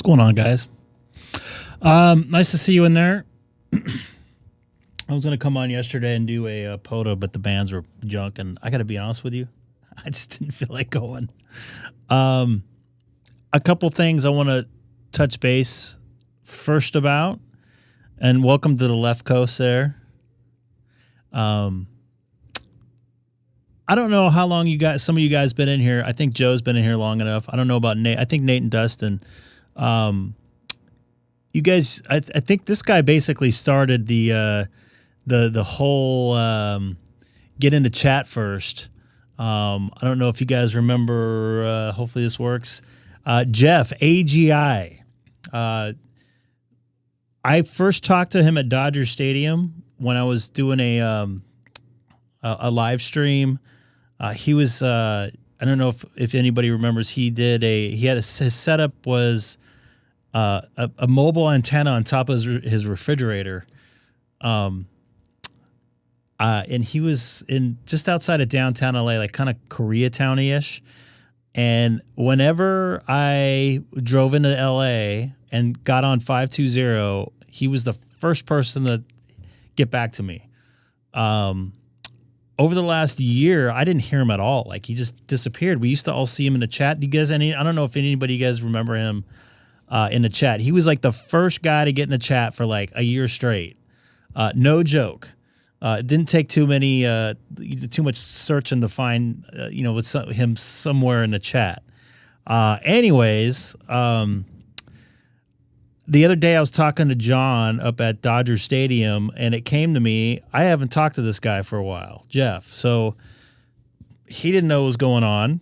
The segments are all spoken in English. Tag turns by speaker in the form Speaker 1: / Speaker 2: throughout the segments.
Speaker 1: going on, guys? Nice to see you in there. I was going to come on yesterday and do a POTA, but the bands were junk, and I got to be honest with you, I just didn't feel like going. A couple things I want to touch base first about, and welcome to the left coast there. I don't know how long you guys, some of you guys been in here. I think Joe's been in here long enough. I don't know about Nate. I think Nate and Dustin. You guys, I think this guy basically started the whole get into chat first. I don't know if you guys remember. Hopefully this works. Jeff AGI. I first talked to him at Dodger Stadium when I was doing a live stream. He was I don't know if anybody remembers. He had his setup was a mobile antenna on top of his refrigerator. And he was in just outside of downtown LA, like kind of Koreatown-ish. And whenever I drove into LA and got on 520, he was the first person to get back to me. Over the last year, I didn't hear him at all. Like, he just disappeared. We used to all see him in the chat. Do you guys I don't know if anybody you guys remember him in the chat. He was like the first guy to get in the chat for like a year straight. No joke. It didn't take too much searching to find, with him somewhere in the chat. Anyways, the other day I was talking to John up at Dodger Stadium, and it came to me. I haven't talked to this guy for a while, Jeff. So he didn't know what was going on.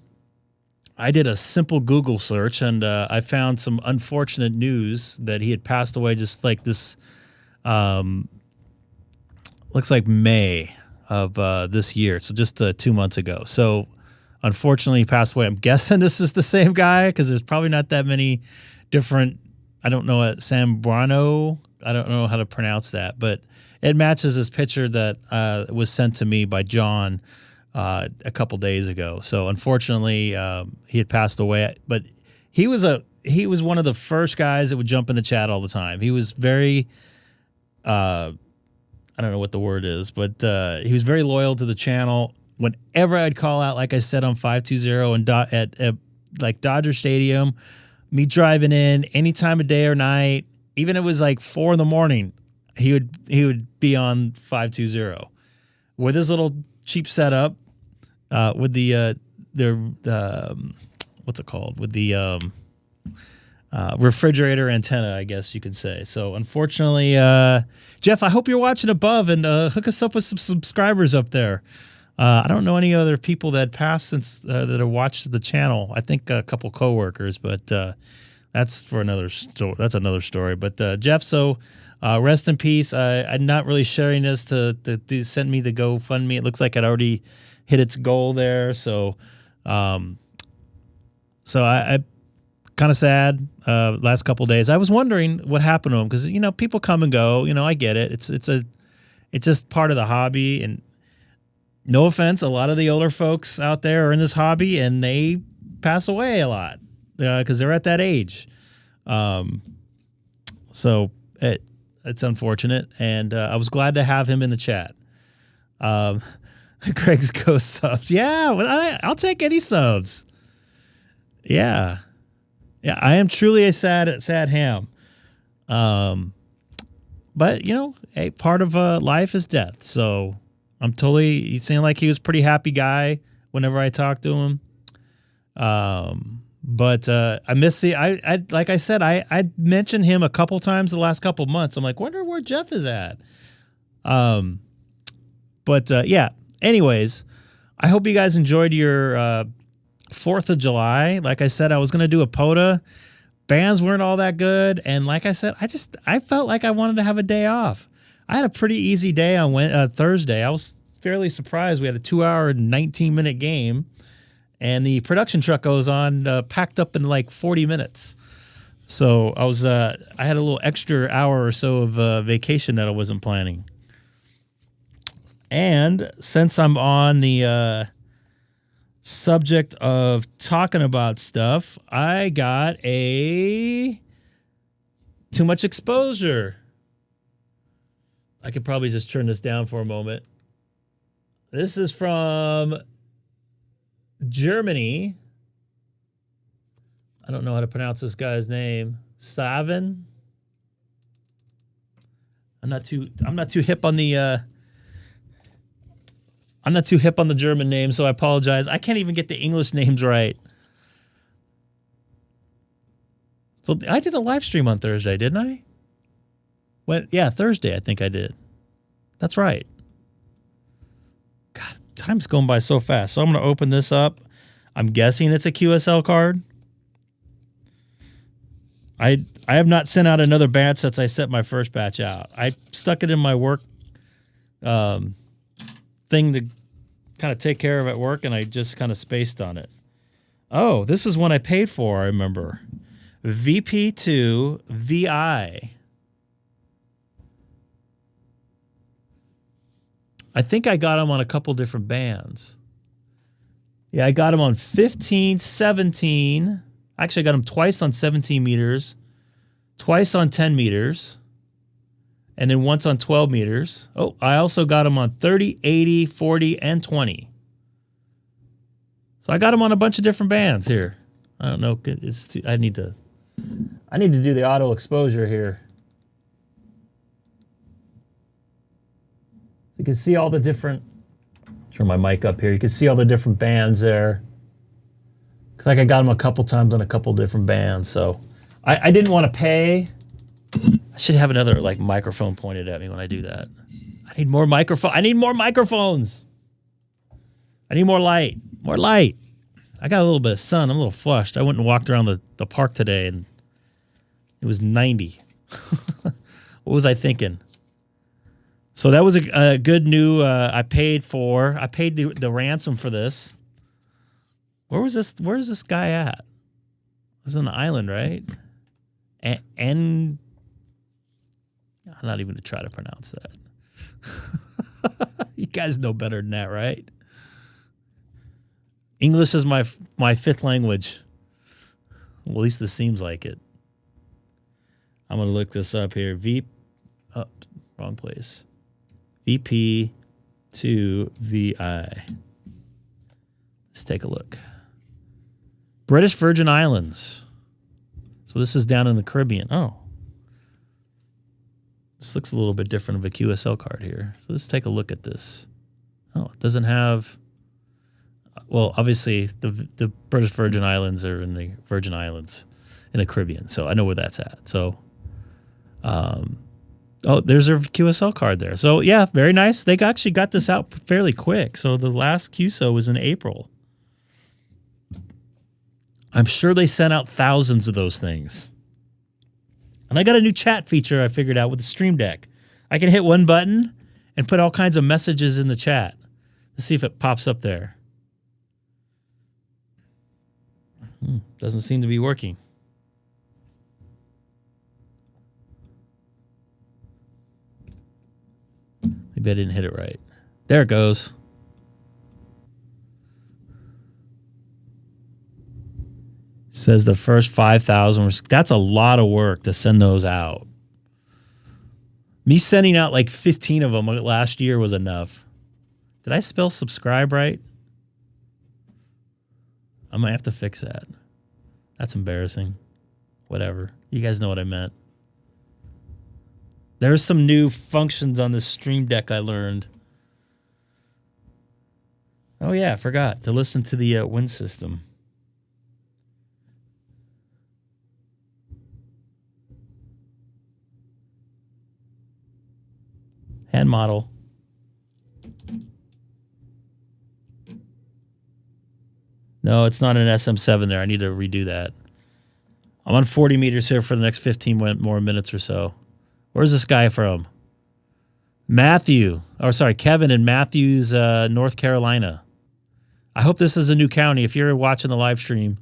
Speaker 1: I did a simple Google search, and I found some unfortunate news that he had passed away just like this. Looks like May of this year, so just 2 months ago. So unfortunately, he passed away. I'm guessing this is the same guy because there's probably not that many different. I don't know Sambrano. I don't know how to pronounce that, but it matches this picture that was sent to me by John a couple days ago. So unfortunately, he had passed away. But he was one of the first guys that would jump in the chat all the time. He was very, I don't know what the word is, but he was very loyal to the channel. Whenever I'd call out, like I said, on 520 and at like Dodger Stadium. Me driving in any time of day or night, even if it was like 4 in, he would be on 520 with his little cheap setup, with the what's it called, with the refrigerator antenna, I guess you could say. So unfortunately, Jeff, I hope you're watching above and hook us up with some subscribers up there. I don't know any other people that passed since that have watched the channel. I think a couple coworkers, but that's for another story. That's another story. But Jeff, so rest in peace. I'm not really sharing this to send me the GoFundMe. It looks like it already hit its goal there. So, I kind of sad. Last couple of days, I was wondering what happened to him because people come and go. I get it. It's just part of the hobby. And no offense, a lot of the older folks out there are in this hobby and they pass away a lot because they're at that age. So it's unfortunate. And I was glad to have him in the chat. Greg's Ghost subs. Yeah, I'll take any subs. Yeah. Yeah, I am truly a sad ham. But, a part of life is death. So he seemed like he was a pretty happy guy whenever I talked to him. But I miss like I said, I mentioned him a couple times the last couple months. I'm like, wonder where Jeff is at. Yeah, anyways, I hope you guys enjoyed your 4th of July. Like I said, I was going to do a POTA. Bands weren't all that good. And like I said, I felt like I wanted to have a day off. I had a pretty easy day on Thursday. I was fairly surprised. We had a 2-hour and 19-minute game, and the production truck goes on packed up in like 40 minutes. So I had a little extra hour or so of vacation that I wasn't planning. And since I'm on the subject of talking about stuff, I got a Too much exposure. I could probably just turn this down for a moment. This is from Germany. I don't know how to pronounce this guy's name. Savin. I'm not too hip on the German name, so I apologize. I can't even get the English names right. So I did a live stream on Thursday, didn't I? Yeah, Thursday I think I did. That's right. God, time's going by so fast. So I'm going to open this up. I'm guessing it's a QSL card. I have not sent out another batch since I sent my first batch out. I stuck it in my work thing to kind of take care of at work, and I just kind of spaced on it. Oh, this is one I paid for, I remember. VP2 VI. I think I got them on a couple different bands. Yeah, I got them on 15, 17. Actually, I got them twice on 17 meters, twice on 10 meters, and then once on 12 meters. Oh, I also got them on 30, 80, 40, and 20. So I got them on a bunch of different bands here. I don't know. I need to do the auto exposure here. You can see all the different, turn my mic up here. You can see all the different bands there. Cause like I got them a couple times on a couple different bands. So I didn't want to pay. I should have another like microphone pointed at me when I do that. I need more microphone. I need more microphones. I need more light. More light. I got a little bit of sun. I'm a little flushed. I went and walked around the park today and it was 90. What was I thinking? So that was a good new, I paid the ransom for this. Where's this guy at? It was on the island, right? And I'm not even going to try to pronounce that. You guys know better than that, right? English is my fifth language. Well, at least this seems like it. I'm going to look this up here. Wrong place. VP2 VI. Let's take a look. British Virgin Islands. So this is down in the Caribbean. Oh. This looks a little bit different of a QSL card here. So let's take a look at this. Oh, it doesn't have... Well, obviously, the British Virgin Islands are in the Virgin Islands in the Caribbean. So I know where that's at. So... oh, there's their QSL card there. So, yeah, very nice. They actually got this out fairly quick. So the last QSO was in April. I'm sure they sent out thousands of those things. And I got a new chat feature I figured out with the Stream Deck. I can hit one button and put all kinds of messages in the chat. Let's see if it pops up there. Doesn't seem to be working. Maybe I didn't hit it right. There it goes. Says the first 5,000. That's a lot of work to send those out. Me sending out like 15 of them last year was enough. Did I spell subscribe right? I might have to fix that. That's embarrassing. Whatever. You guys know what I meant. There's some new functions on this Stream Deck I learned. Oh yeah, I forgot to listen to the Win system. Hand model. No, it's not an SM7 there. I need to redo that. I'm on 40 meters here for the next 15 more minutes or so. Where's this guy from? Matthew. Oh, sorry, Kevin in Matthews, North Carolina. I hope this is a new county if you're watching the live stream.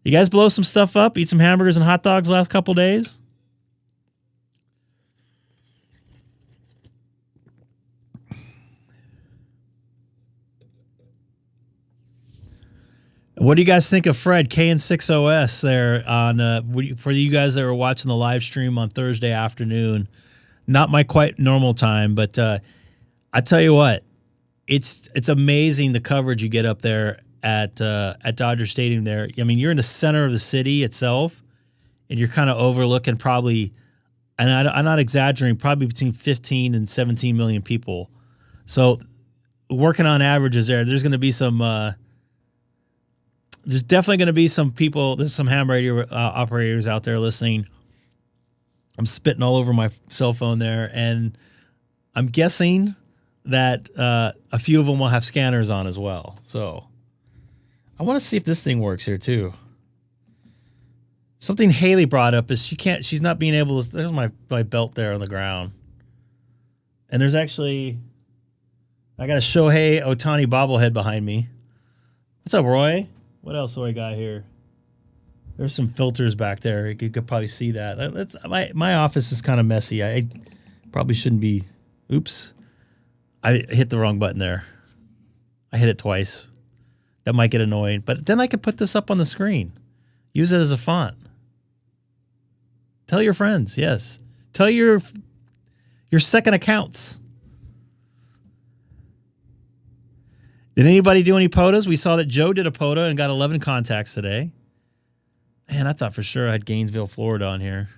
Speaker 1: You guys blow some stuff up? Eat some hamburgers and hot dogs last couple days? What do you guys think of Fred KN6OS there on for you guys that were watching the live stream on Thursday afternoon? Not my quite normal time, but I tell you what, it's amazing the coverage you get up there at Dodger Stadium there. I mean, you're in the center of the city itself, and you're kind of overlooking probably, and I'm not exaggerating, probably between 15 and 17 million people. So working on averages there's going to be some there's definitely going to be some people, there's some ham radio operators out there listening. I'm spitting all over my cell phone there, and I'm guessing that a few of them will have scanners on as well. So I want to see if this thing works here too. Something Haley brought up is she's not being able to, there's my belt there on the ground. And there's actually, I got a Shohei Ohtani bobblehead behind me. What's up, Roy? What else do I got here? There's some filters back there. You could probably see that. My office is kind of messy. I probably shouldn't be. Oops. I hit the wrong button there. I hit it twice. That might get annoying. But then I could put this up on the screen. Use it as a font. Tell your friends, yes. Tell your second accounts. Did anybody do any POTAs? We saw that Joe did a POTA and got 11 contacts today. Man, I thought for sure I had Gainesville, Florida on here.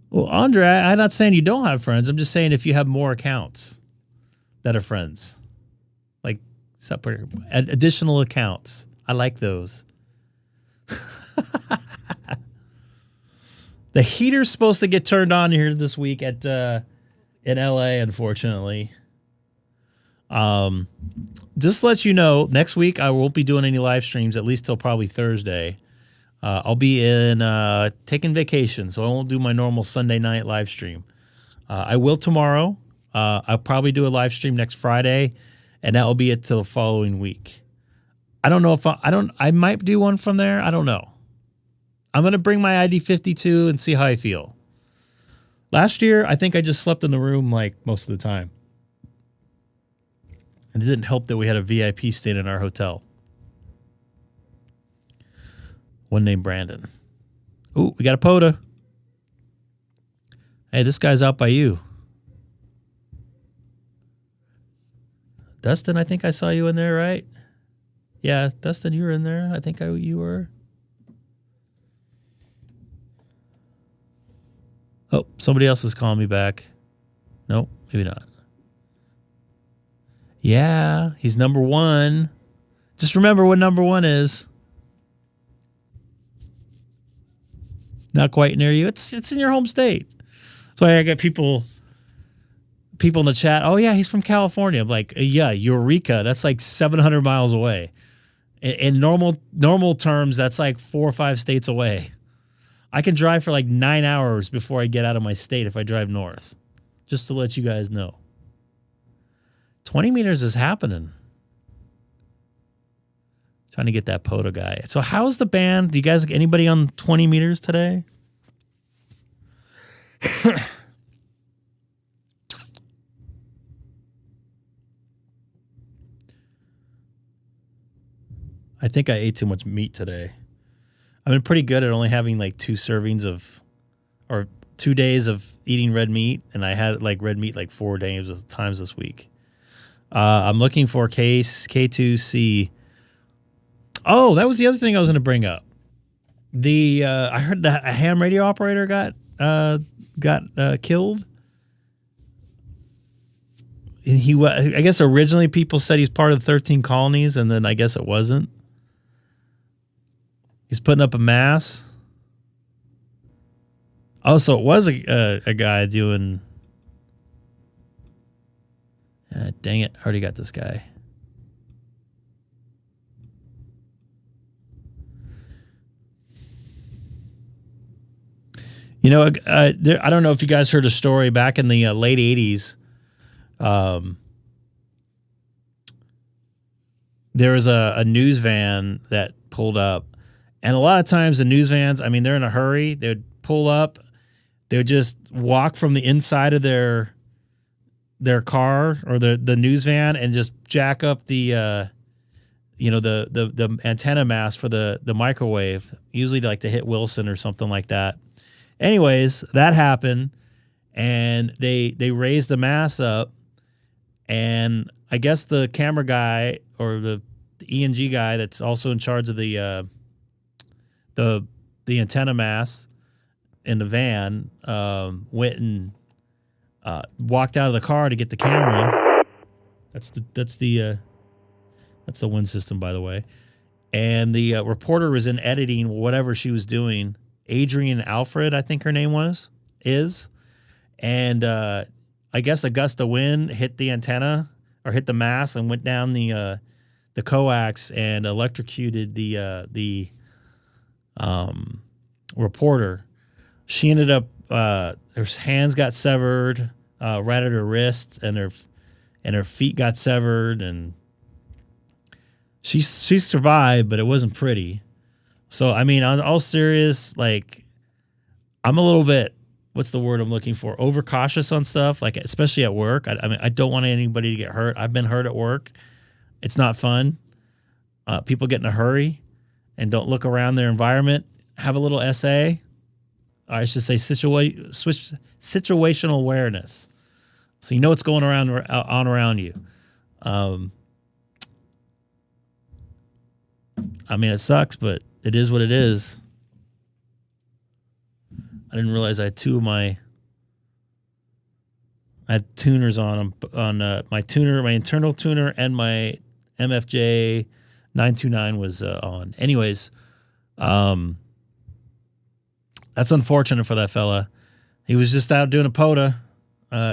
Speaker 1: Well, Andre, I'm not saying you don't have friends. I'm just saying if you have more accounts that are friends. Like separate, additional accounts. I like those. The heater's supposed to get turned on here this week at in LA, unfortunately. Just to let you know, next week I won't be doing any live streams, at least till probably Thursday. I'll be in taking vacation, so I won't do my normal Sunday night live stream. I will tomorrow. I'll probably do a live stream next Friday, and that will be it till the following week. I don't know if I might do one from there. I don't know. I'm going to bring my ID52 and see how I feel. Last year, I think I just slept in the room like most of the time. And it didn't help that we had a VIP staying in our hotel. One named Brandon. Ooh, we got a POTA. Hey, this guy's out by you. Dustin, I think I saw you in there, right? Yeah, Dustin, you were in there. I think you were. Oh, somebody else is calling me back. Nope, maybe not. Yeah, he's number one. Just remember what number one is. Not quite near you. It's in your home state. That's why I got people in the chat. Oh yeah, he's from California. I'm like, yeah, Eureka. That's like 700 miles away. In normal terms, that's like 4 or 5 states away. I can drive for like 9 hours before I get out of my state if I drive north. Just to let you guys know. 20 meters is happening. Trying to get that POTA guy. So how's the band? Do you guys, anybody on 20 meters today? I think I ate too much meat today. I've been pretty good at only having like 2 servings of, or 2 days of eating red meat, and I had like red meat like 4 times this week. I'm looking for K2C. Oh, that was the other thing I was going to bring up. I heard that a ham radio operator got killed. And I guess originally people said he's part of the 13 colonies, and then I guess it wasn't. He's putting up a mass. Oh, so it was a guy doing... dang it, I already got this guy. You know, I don't know if you guys heard a story back in the late 80s. There was a news van that pulled up. And a lot of times the news vans, I mean, they're in a hurry. They'd pull up, They would just walk from the inside of their car or the news van and just jack up the the antenna mast for the microwave, usually like to hit Wilson or something like that. Anyways, that happened, and they raised the mast up, and I guess the camera guy or the E&G guy that's also in charge of the antenna mast in the van went and walked out of the car to get the camera. That's the wind system, by the way. And the reporter was in editing whatever she was doing. Adrian Alfred, I think her name is. And I guess a gust of wind hit the antenna or hit the mast and went down the coax and electrocuted the reporter. She ended up her hands got severed right at her wrist, and her feet got severed, and she survived, but it wasn't pretty. So I mean, on all serious, like, I'm a little bit, what's the word I'm looking for? Overcautious on stuff, like especially at work. I mean, I don't want anybody to get hurt. I've been hurt at work. It's not fun. People get in a hurry and don't look around their environment. Have a little SA. I should say situational awareness. So you know what's going around you. I mean, it sucks, but it is what it is. I didn't realize I had I had tuners on my tuner, my internal tuner, and my MFJ 929 was on. Anyways, that's unfortunate for that fella. He was just out doing a POTA.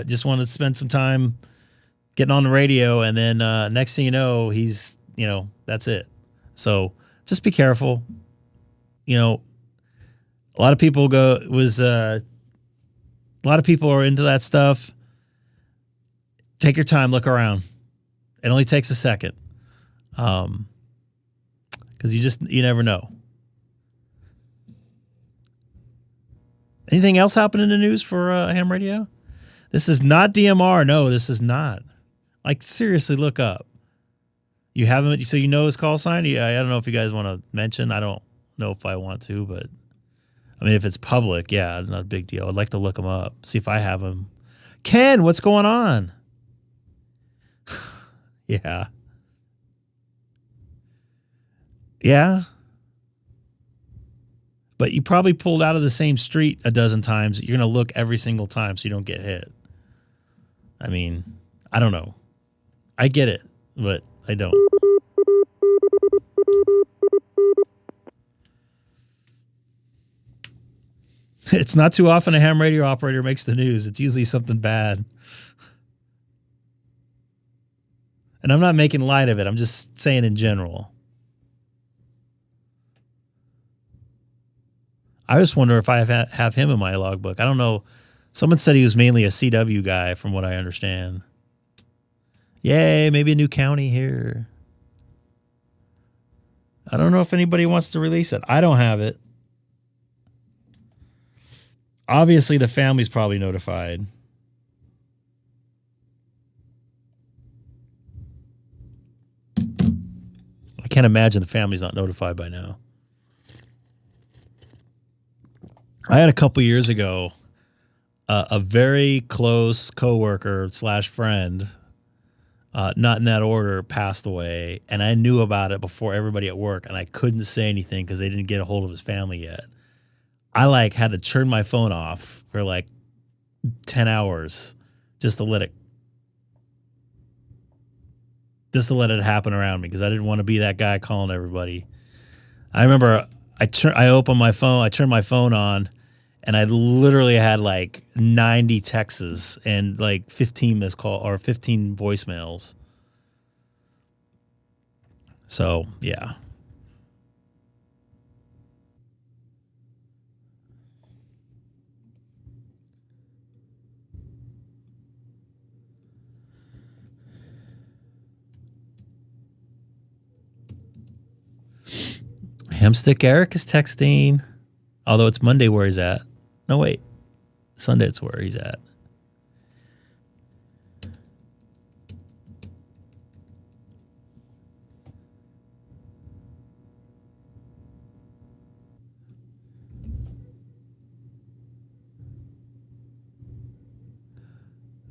Speaker 1: Just wanted to spend some time getting on the radio, and then next thing you know, he's, that's it. So just be careful. A lot of people a lot of people are into that stuff. Take your time, look around. It only takes a second. Because you never know. Anything else happen in the news for ham radio? This is not DMR. No, this is not. Like, seriously, look up. You haven't, so you know his call sign? Yeah, I don't know if you guys want to mention. I don't know if I want to, but I mean, if it's public, yeah, not a big deal. I'd like to look him up, see if I have him. Ken, what's going on? Yeah. Yeah. But you probably pulled out of the same street a dozen times. You're going to look every single time so you don't get hit. I mean, I don't know. I get it, but I don't. It's not too often a ham radio operator makes the news. It's usually something bad. And I'm not making light of it. I'm just saying in general. I just wonder if I have him in my logbook. I don't know. Someone said he was mainly a CW guy, from what I understand. Yay, maybe a new county here. I don't know if anybody wants to release it. I don't have it. Obviously, the family's probably notified. I can't imagine the family's not notified by now. I had a couple years ago a very close coworker / friend, not in that order, passed away, and I knew about it before everybody at work, and I couldn't say anything because they didn't get a hold of his family yet. I had to turn my phone off for 10 hours just to let it happen around me, because I didn't want to be that guy calling everybody. I remember I opened my phone, I turned my phone on, and I literally had 90 texts and 15 missed call or 15 voicemails. So, yeah. Hamstick Eric is texting, although it's Monday where he's at. No, wait. Sundance where he's at.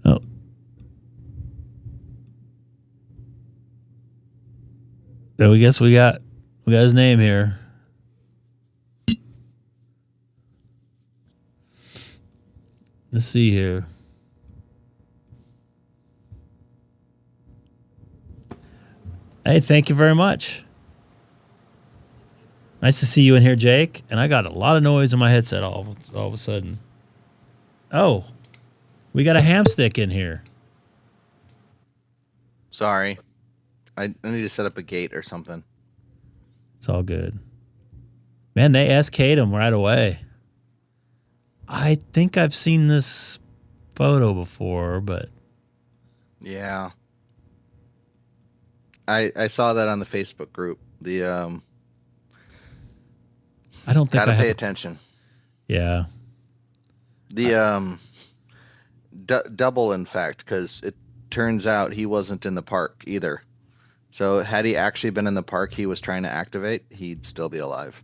Speaker 1: Oh. So we guess we got his name here. Let's see here. Hey, thank you very much. Nice to see you in here, Jake. And I got a lot of noise in my headset all of a sudden. Oh, we got a ham stick in here.
Speaker 2: Sorry. I need to set up a gate or something.
Speaker 1: It's all good. Man, they SK'd him right away. I think I've seen this photo before, but...
Speaker 2: Yeah. I saw that on the Facebook group. The
Speaker 1: I don't think
Speaker 2: gotta pay attention.
Speaker 1: Yeah.
Speaker 2: The double, in fact, because it turns out he wasn't in the park either. So had he actually been in the park he was trying to activate, he'd still be alive.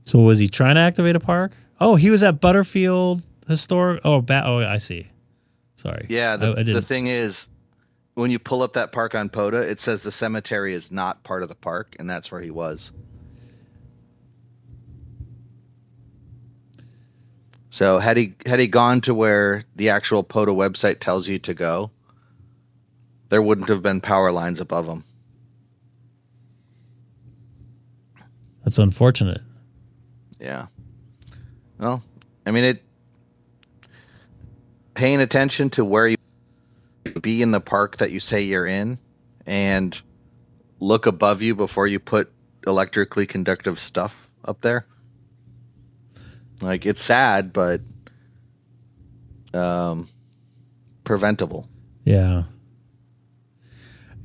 Speaker 1: So was he trying to activate a park? Oh, he was at Butterfield Historic. Oh, I see. Sorry.
Speaker 2: Yeah, the thing is, when you pull up that park on POTA, it says the cemetery is not part of the park, and that's where he was. So had he gone to where the actual POTA website tells you to go, there wouldn't have been power lines above him.
Speaker 1: That's unfortunate.
Speaker 2: Yeah. Well, I mean, paying attention to where you be in the park that you say you're in, and look above you before you put electrically conductive stuff up there. Like, it's sad, but preventable.
Speaker 1: Yeah.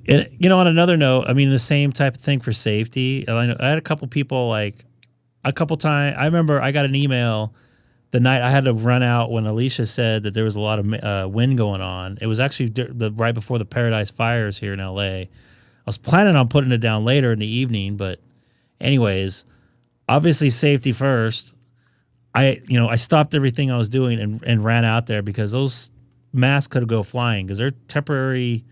Speaker 1: And, on another note, I mean, the same type of thing for safety. I had a couple people, times. I remember I got an email the night I had to run out when Alicia said that there was a lot of wind going on. It was actually right before the Paradise Fires here in LA. I was planning on putting it down later in the evening, but anyways, obviously safety first. I stopped everything I was doing and ran out there because those masts could go flying because they're temporary.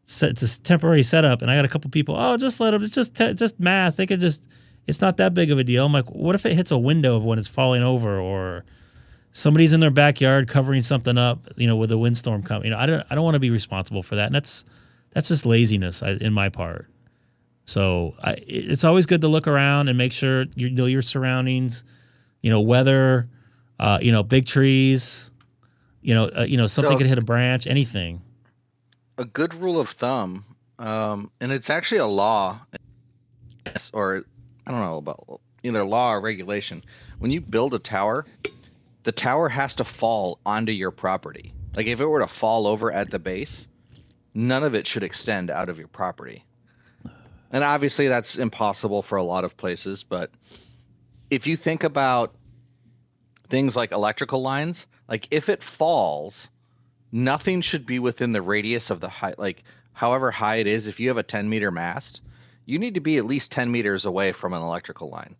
Speaker 1: It's a temporary setup, and I got a couple people. Oh, just let them. It's just mass. They could just. It's not that big of a deal. I'm like, what if it hits a window when it's falling over, or somebody's in their backyard covering something up, with a windstorm coming? I don't want to be responsible for that, and that's just laziness in my part. So it's always good to look around and make sure you know your surroundings, weather, big trees, something could hit a branch, anything.
Speaker 2: A good rule of thumb, and it's actually a law, or I don't know about either law or regulation. When you build a tower, the tower has to fall onto your property. Like, if it were to fall over at the base, none of it should extend out of your property. And obviously that's impossible for a lot of places, but if you think about things like electrical lines, like if it falls, nothing should be within the radius of the height. Like, however high it is, if you have a 10-meter mast, you need to be at least 10 meters away from an electrical line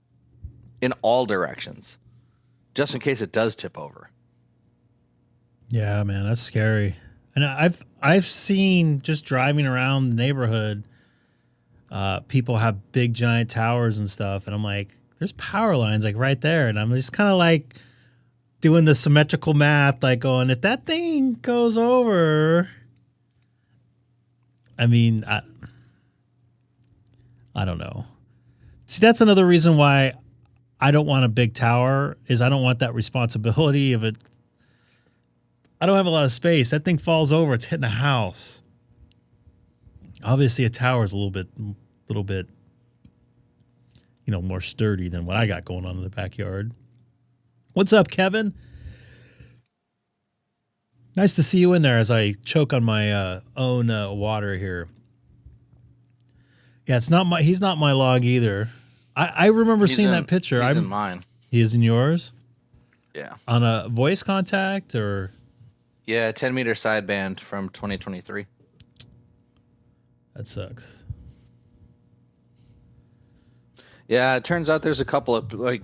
Speaker 2: in all directions, just in case it does tip over.
Speaker 1: Yeah, man, that's scary. And I've seen, just driving around the neighborhood, people have big giant towers and stuff, and I'm like, there's power lines like right there, and I'm just kind of like doing the symmetrical math, like going, if that thing goes over, I mean, I don't know. See, that's another reason why I don't want a big tower, is I don't want that responsibility of it. I don't have a lot of space. That thing falls over, it's hitting a house. Obviously, a tower is a little bit, more sturdy than what I got going on in the backyard. What's up, Kevin? Nice to see you in there as I choke on my own water here. Yeah, he's not my log either. I remember seeing that picture.
Speaker 2: He's in mine.
Speaker 1: He is in yours?
Speaker 2: Yeah.
Speaker 1: On a voice contact or?
Speaker 2: Yeah, 10-meter sideband from 2023.
Speaker 1: That sucks.
Speaker 2: Yeah, it turns out there's a couple of like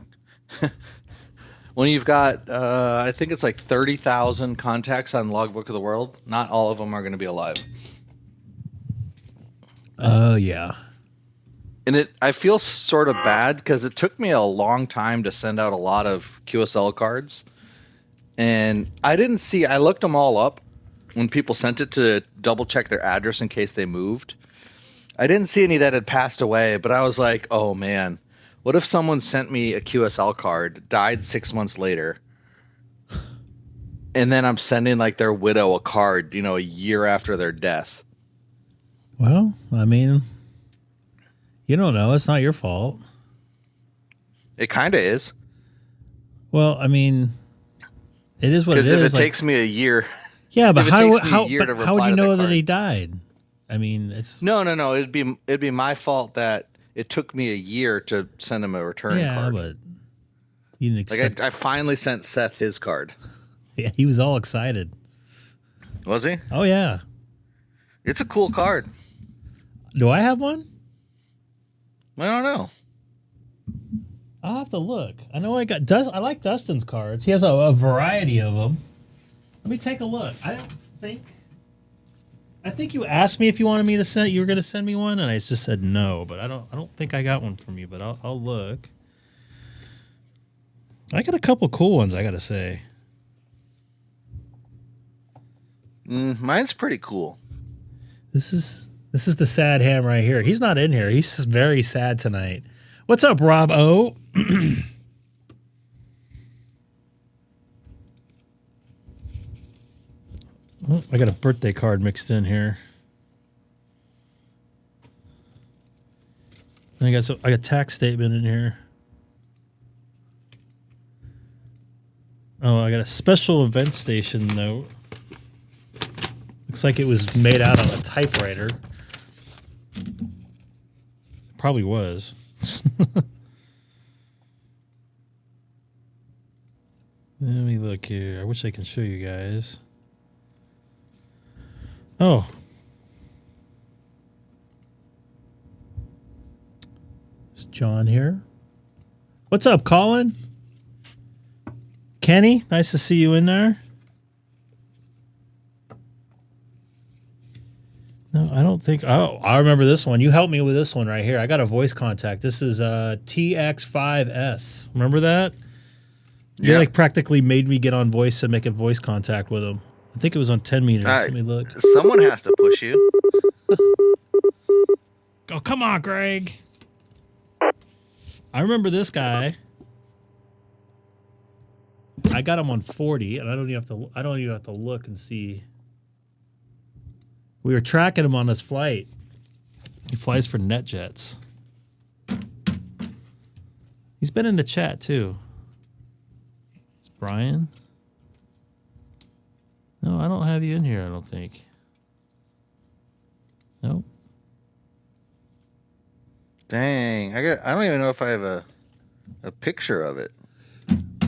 Speaker 2: when you've got I think it's like 30,000 contacts on Logbook of the World, not all of them are going to be alive.
Speaker 1: Oh yeah.
Speaker 2: And I feel sort of bad because it took me a long time to send out a lot of QSL cards. And I looked them all up when people sent it to double check their address in case they moved. I didn't see any that had passed away, but I was like, oh man, what if someone sent me a QSL card, died 6 months later, and then I'm sending like their widow a card, a year after their death?
Speaker 1: Well, I mean, you don't know. It's not your fault.
Speaker 2: It kind of is.
Speaker 1: Well, I mean, it is what it is.
Speaker 2: Because if it takes me a year.
Speaker 1: Yeah, but how would you know that
Speaker 2: card.
Speaker 1: he died? I mean, it's
Speaker 2: no. It'd be my fault that it took me a year to send him a return card.
Speaker 1: Yeah, but you didn't expect.
Speaker 2: I finally sent Seth his card.
Speaker 1: Yeah, he was all excited.
Speaker 2: Was he?
Speaker 1: Oh yeah.
Speaker 2: It's a cool card.
Speaker 1: Do I have one?
Speaker 2: I don't know.
Speaker 1: I'll have to look. I know I like Dustin's cards. He has a variety of them. Let me take a look. I think you asked me if you wanted me to you were going to send me one, and I just said no. But I don't think I got one from you. But I'll look. I got a couple cool ones, I got to say.
Speaker 2: Mine's pretty cool.
Speaker 1: This is the sad ham right here. He's not in here. He's just very sad tonight. What's up, Rob O? Oh, I got a birthday card mixed in here. And I got a tax statement in here. Oh, I got a special event station note. Looks like it was made out of a typewriter. Probably was. Let me look here. I wish I can show you guys. Oh. It's John here. What's up, Colin? Kenny, nice to see you in there. No, I don't think. Oh, I remember this one. You helped me with this one right here. I got a voice contact. This is TX5S. Remember that? You like practically made me get on voice and make a voice contact with him. I think it was on 10 meters. Let me look.
Speaker 2: Someone has to push you.
Speaker 1: Oh, come on, Greg. I remember this guy. I got him on 40, and I don't even have to look and see. We were tracking him on this flight. He flies for NetJets. He's been in the chat too. It's Brian. No, I don't have you in here, I don't think. Nope.
Speaker 2: Dang, I don't even know if I have a picture of it.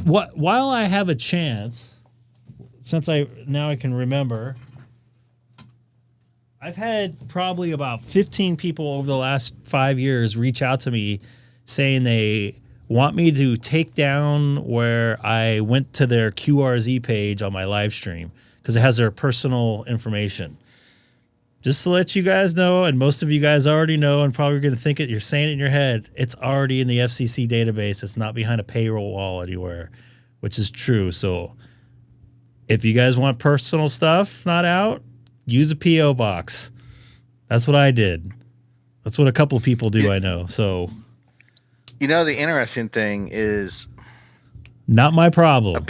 Speaker 1: While I have a chance, since I can remember, I've had probably about 15 people over the last 5 years reach out to me saying they want me to take down where I went to their QRZ page on my live stream because it has their personal information. Just to let you guys know, and most of you guys already know and probably going to think it, you're saying it in your head, it's already in the FCC database. It's not behind a payroll wall anywhere, which is true. So if you guys want personal stuff not out, use a P.O. box. That's what I did. That's what a couple of people do, I know. So,
Speaker 2: the interesting thing is,
Speaker 1: not my problem.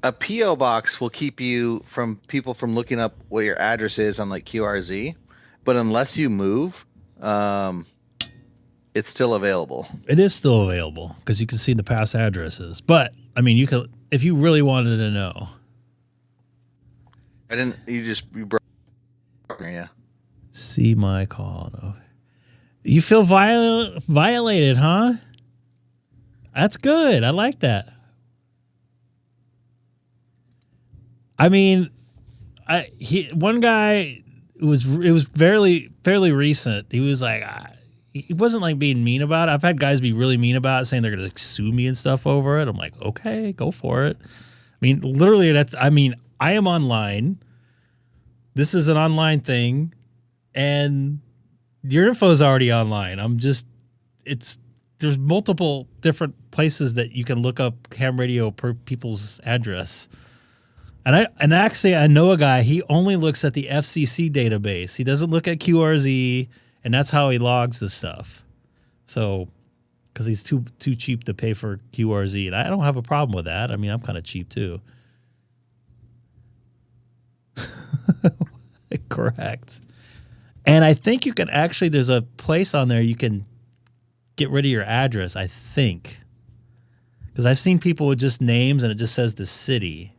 Speaker 2: A P.O. box will keep you from people from looking up what your address is on like QRZ, but unless you move, it's still available.
Speaker 1: It is still available because you can see the past addresses. But I mean, you can if you really wanted to know.
Speaker 2: You broke. Yeah.
Speaker 1: See my call. No. You feel violated, huh? That's good. I like that. I mean, one guy it was fairly recent. He was like, he wasn't like being mean about it. I've had guys be really mean about it, saying they're gonna like, sue me and stuff over it. I'm like, okay, go for it. I mean, literally, I am online. This is an online thing, and your info is already online. There's multiple different places that you can look up ham radio per people's address. And actually I know a guy, he only looks at the FCC database. He doesn't look at QRZ, and that's how he logs the stuff. So, because he's too cheap to pay for QRZ, and I don't have a problem with that. I mean, I'm kind of cheap too. Correct. And I think you can actually, there's a place on there you can get rid of your address, I think. Because I've seen people with just names and it just says the city.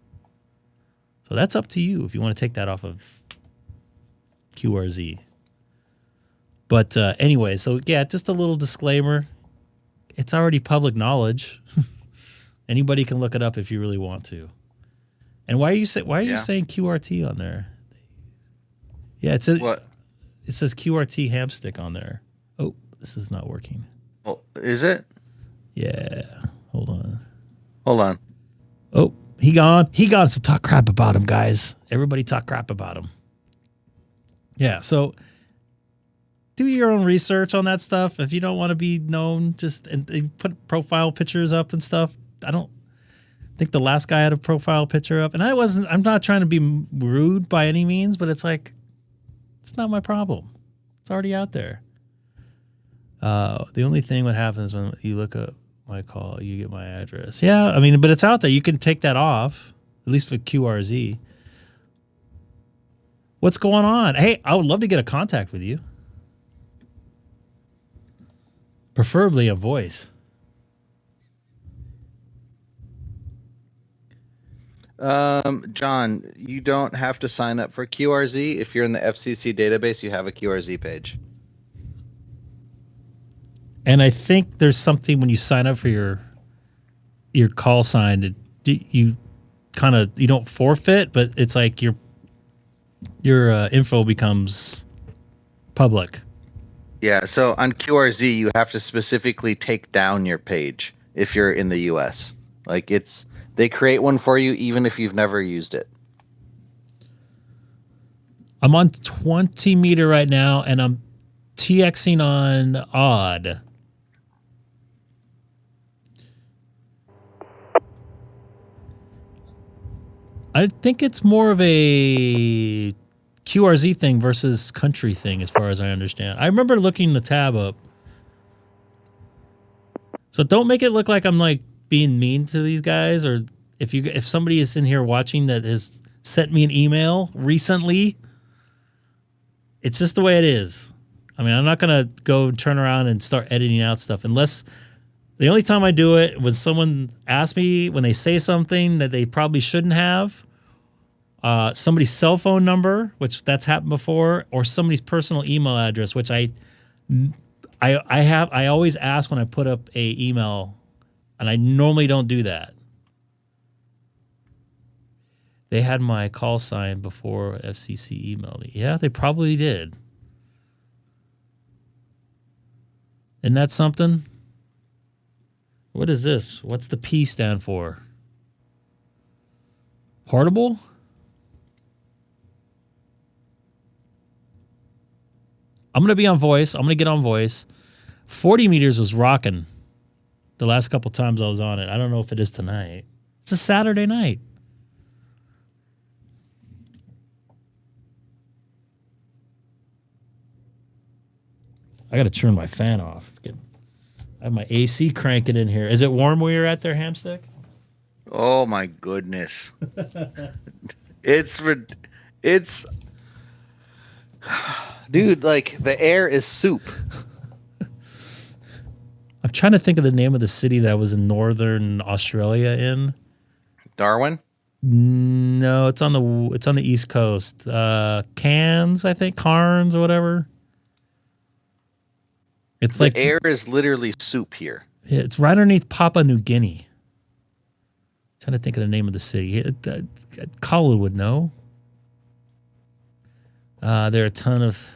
Speaker 1: So that's up to you if you want to take that off of QRZ. But anyway, so yeah, just a little disclaimer. It's already public knowledge. Anybody can look it up if you really want to. And why are you saying QRT on there? Yeah, it says QRT hamstick on there. Oh, this is not working.
Speaker 2: Oh, is it?
Speaker 1: Yeah. Hold on.
Speaker 2: Oh,
Speaker 1: he gone. So talk crap about him, guys. Everybody talk crap about him. Yeah, so do your own research on that stuff. If you don't want to be known, and put profile pictures up and stuff. I don't think the last guy had a profile picture up. And I'm not trying to be rude by any means, but it's like, it's not my problem. It's already out there. The only thing what happens when you look up my call, you get my address. Yeah, I mean, but it's out there. You can take that off, at least for QRZ. What's going on? Hey, I would love to get a contact with you. Preferably a voice.
Speaker 2: John, you don't have to sign up for QRZ. If you're in the FCC database, you have a QRZ page.
Speaker 1: And I think there's something when you sign up for your call sign, you don't forfeit, but it's like your info becomes public.
Speaker 2: Yeah, so on QRZ, you have to specifically take down your page if you're in the US. Like they create one for you even if you've never used it.
Speaker 1: I'm on 20 meter right now, and I'm TXing on odd. I think it's more of a QRZ thing versus country thing, as far as I understand. I remember looking the tab up. So don't make it look like I'm like being mean to these guys, or if somebody is in here watching that has sent me an email recently, it's just the way it is. I mean, I'm not going to go and turn around and start editing out stuff unless the only time I do it was someone asks me when they say something that they probably shouldn't have, somebody's cell phone number, which that's happened before, or somebody's personal email address, which I always ask when I put up a email, and I normally don't do that. They had my call sign before FCC emailed me. Yeah, they probably did. Isn't that something? What is this? What's the P stand for? Portable? I'm going to be on voice. I'm going to get on voice. 40 meters was rocking the last couple times I was on it. I don't know if it is tonight. It's a Saturday night. I got to turn my fan off. I have my AC cranking in here. Is it warm where you're at there, Hamstick?
Speaker 2: Oh my goodness. It's dude, like the air is soup.
Speaker 1: I'm trying to think of the name of the city that I was in northern Australia in.
Speaker 2: Darwin?
Speaker 1: No, it's on the East Coast. Cairns, I think, Cairns or whatever. It's like
Speaker 2: air is literally soup here.
Speaker 1: It's right underneath Papua New Guinea. Trying to think of the name of the city. Colin would know. There are a ton of.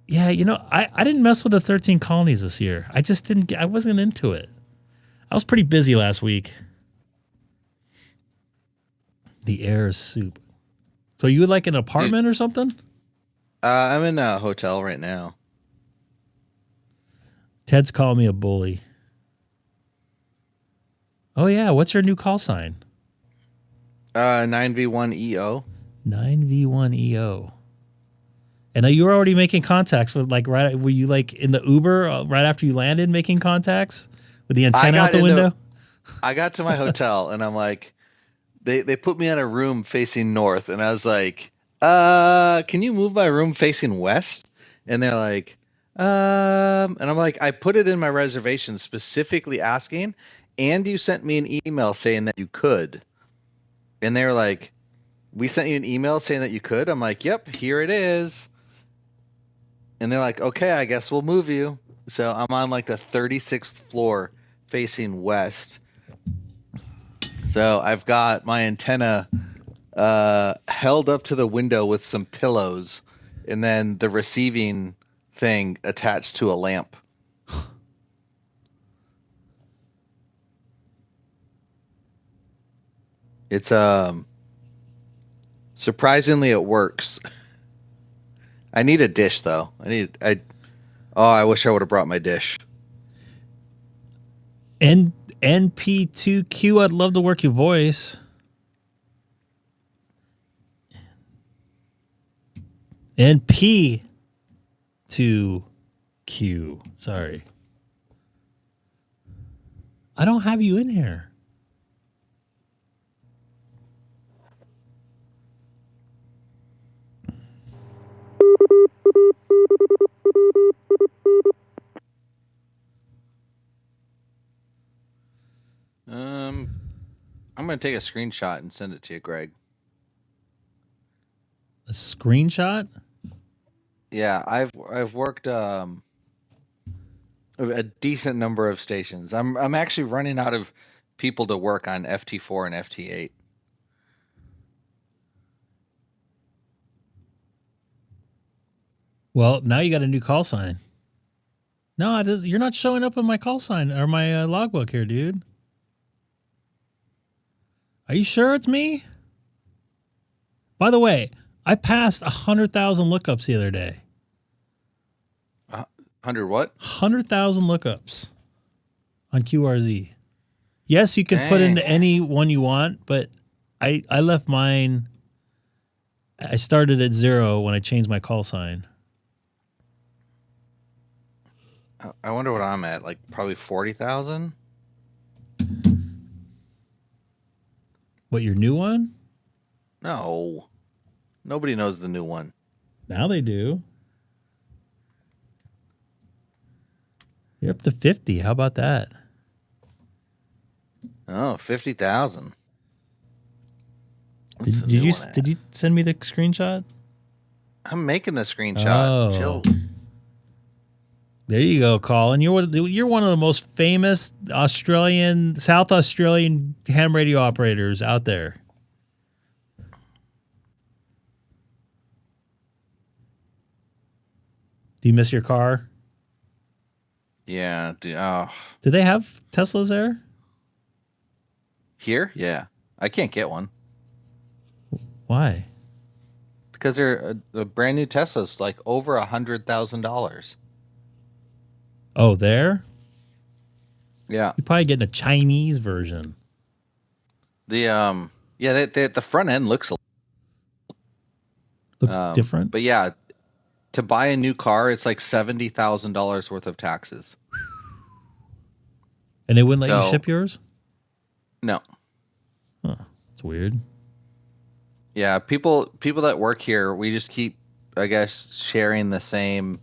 Speaker 1: Yeah, I didn't mess with the 13 colonies this year. I just didn't. I wasn't into it. I was pretty busy last week. The air is soup. So you like an apartment or something?
Speaker 2: I'm in a hotel right now.
Speaker 1: Ted's calling me a bully. Oh yeah, what's your new call sign?
Speaker 2: 9V1EO.
Speaker 1: 9V1EO. And you were already making contacts with were you like in the Uber right after you landed making contacts with the antenna out the window?
Speaker 2: I got to my hotel and I'm like, they put me in a room facing north and I was like, can you move my room facing west? And they're like, and I'm like, I put it in my reservation specifically asking, and you sent me an email saying that you could. And they were like, we sent you an email saying that you could? I'm like, yep, here it is. And they're like, okay, I guess we'll move you. So I'm on like the 36th floor facing west. So I've got my antenna held up to the window with some pillows and then the receiving thing attached to a lamp. It's surprisingly it works. I need a dish though. I wish I would have brought my dish.
Speaker 1: NP2Q, I'd love to work your voice. NP2Q. Sorry. I don't have you in here.
Speaker 2: I'm going to take a screenshot and send it to you, Greg.
Speaker 1: A screenshot?
Speaker 2: Yeah, I've worked a decent number of stations. I'm actually running out of people to work on FT4 and FT8.
Speaker 1: Well, now you got a new call sign. No, you're not showing up on my call sign or my logbook here, dude. Are you sure it's me? By the way, I passed 100,000 lookups the other day.
Speaker 2: 100 what?
Speaker 1: 100,000 lookups on QRZ. Yes, you can put into any one you want, but I left mine. I started at 0 when I changed my call sign.
Speaker 2: I wonder what I'm at. Like probably 40,000.
Speaker 1: What, your new one?
Speaker 2: No. Nobody knows the new one.
Speaker 1: Now they do. You're up to 50. How about that?
Speaker 2: Oh, 50,000.
Speaker 1: Did you send me the screenshot?
Speaker 2: I'm making a screenshot.
Speaker 1: Oh.
Speaker 2: Chill.
Speaker 1: There you go, Colin. You're one of the most famous South Australian ham radio operators out there. Do you miss your car?
Speaker 2: Yeah.
Speaker 1: Do they have Teslas there?
Speaker 2: Here? Yeah. I can't get one.
Speaker 1: Why?
Speaker 2: Because they're a brand new Tesla's like over $100,000.
Speaker 1: Oh, there?
Speaker 2: Yeah.
Speaker 1: You're probably getting a Chinese version.
Speaker 2: The the front end looks
Speaker 1: different.
Speaker 2: But yeah, to buy a new car, it's like $70,000 worth of taxes.
Speaker 1: And they wouldn't let you ship yours?
Speaker 2: No.
Speaker 1: Huh. That's weird.
Speaker 2: Yeah, people that work here, we just keep, I guess, sharing the same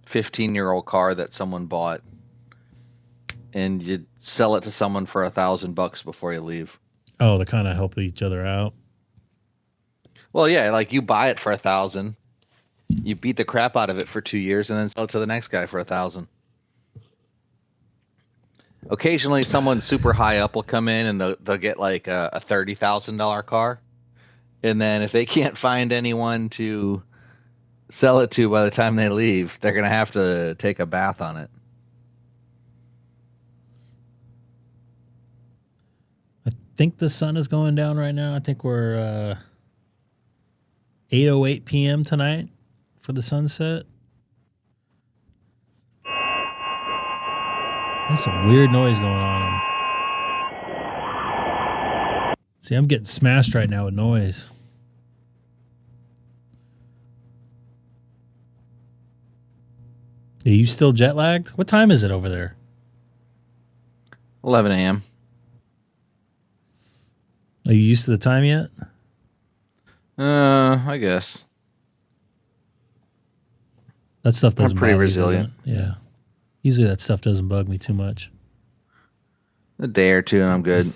Speaker 2: 15-year-old car that someone bought, and you sell it to someone for $1,000 before you leave.
Speaker 1: Oh, to kind of help each other out.
Speaker 2: Well, yeah, like you buy it for $1,000, you beat the crap out of it for 2 years, and then sell it to the next guy for $1,000. occasionally someone super high up will come in and they'll get like a $30,000 car. And then if they can't find anyone to sell it to by the time they leave, they're going to have to take a bath on it.
Speaker 1: I think the sun is going down right now. I think we're 8:08 p.m. tonight for the sunset. There's some weird noise going on. See, I'm getting smashed right now with noise. Are you still jet lagged? What time is it over there?
Speaker 2: 11 a.m.
Speaker 1: Are you used to the time yet?
Speaker 2: I guess.
Speaker 1: That stuff doesn't
Speaker 2: I'm pretty
Speaker 1: bother you,
Speaker 2: resilient.
Speaker 1: doesn't it? Yeah. Usually that stuff doesn't bug me too much.
Speaker 2: A day or two and I'm good.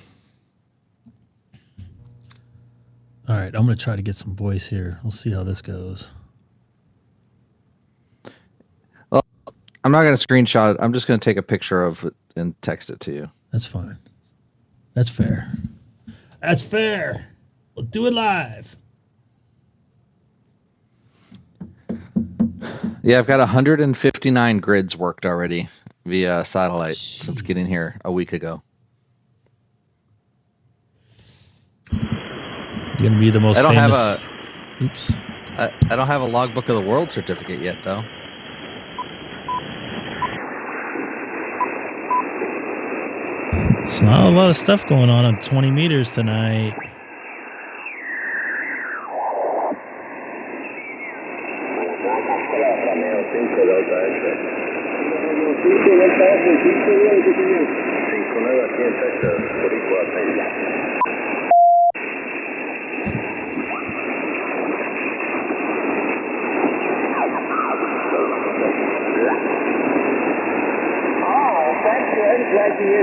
Speaker 1: All right, I'm going to try to get some voice here. We'll see how this goes.
Speaker 2: Well, I'm not going to screenshot it. I'm just going to take a picture of it and text it to you.
Speaker 1: That's fine. That's fair. That's fair. We'll do it live.
Speaker 2: Yeah, I've got 159 grids worked already via satellite since getting here a week ago.
Speaker 1: You're gonna be the most famous. Oops.
Speaker 2: I don't have a logbook of the world certificate yet, though.
Speaker 1: It's not a lot of stuff going on 20 meters tonight.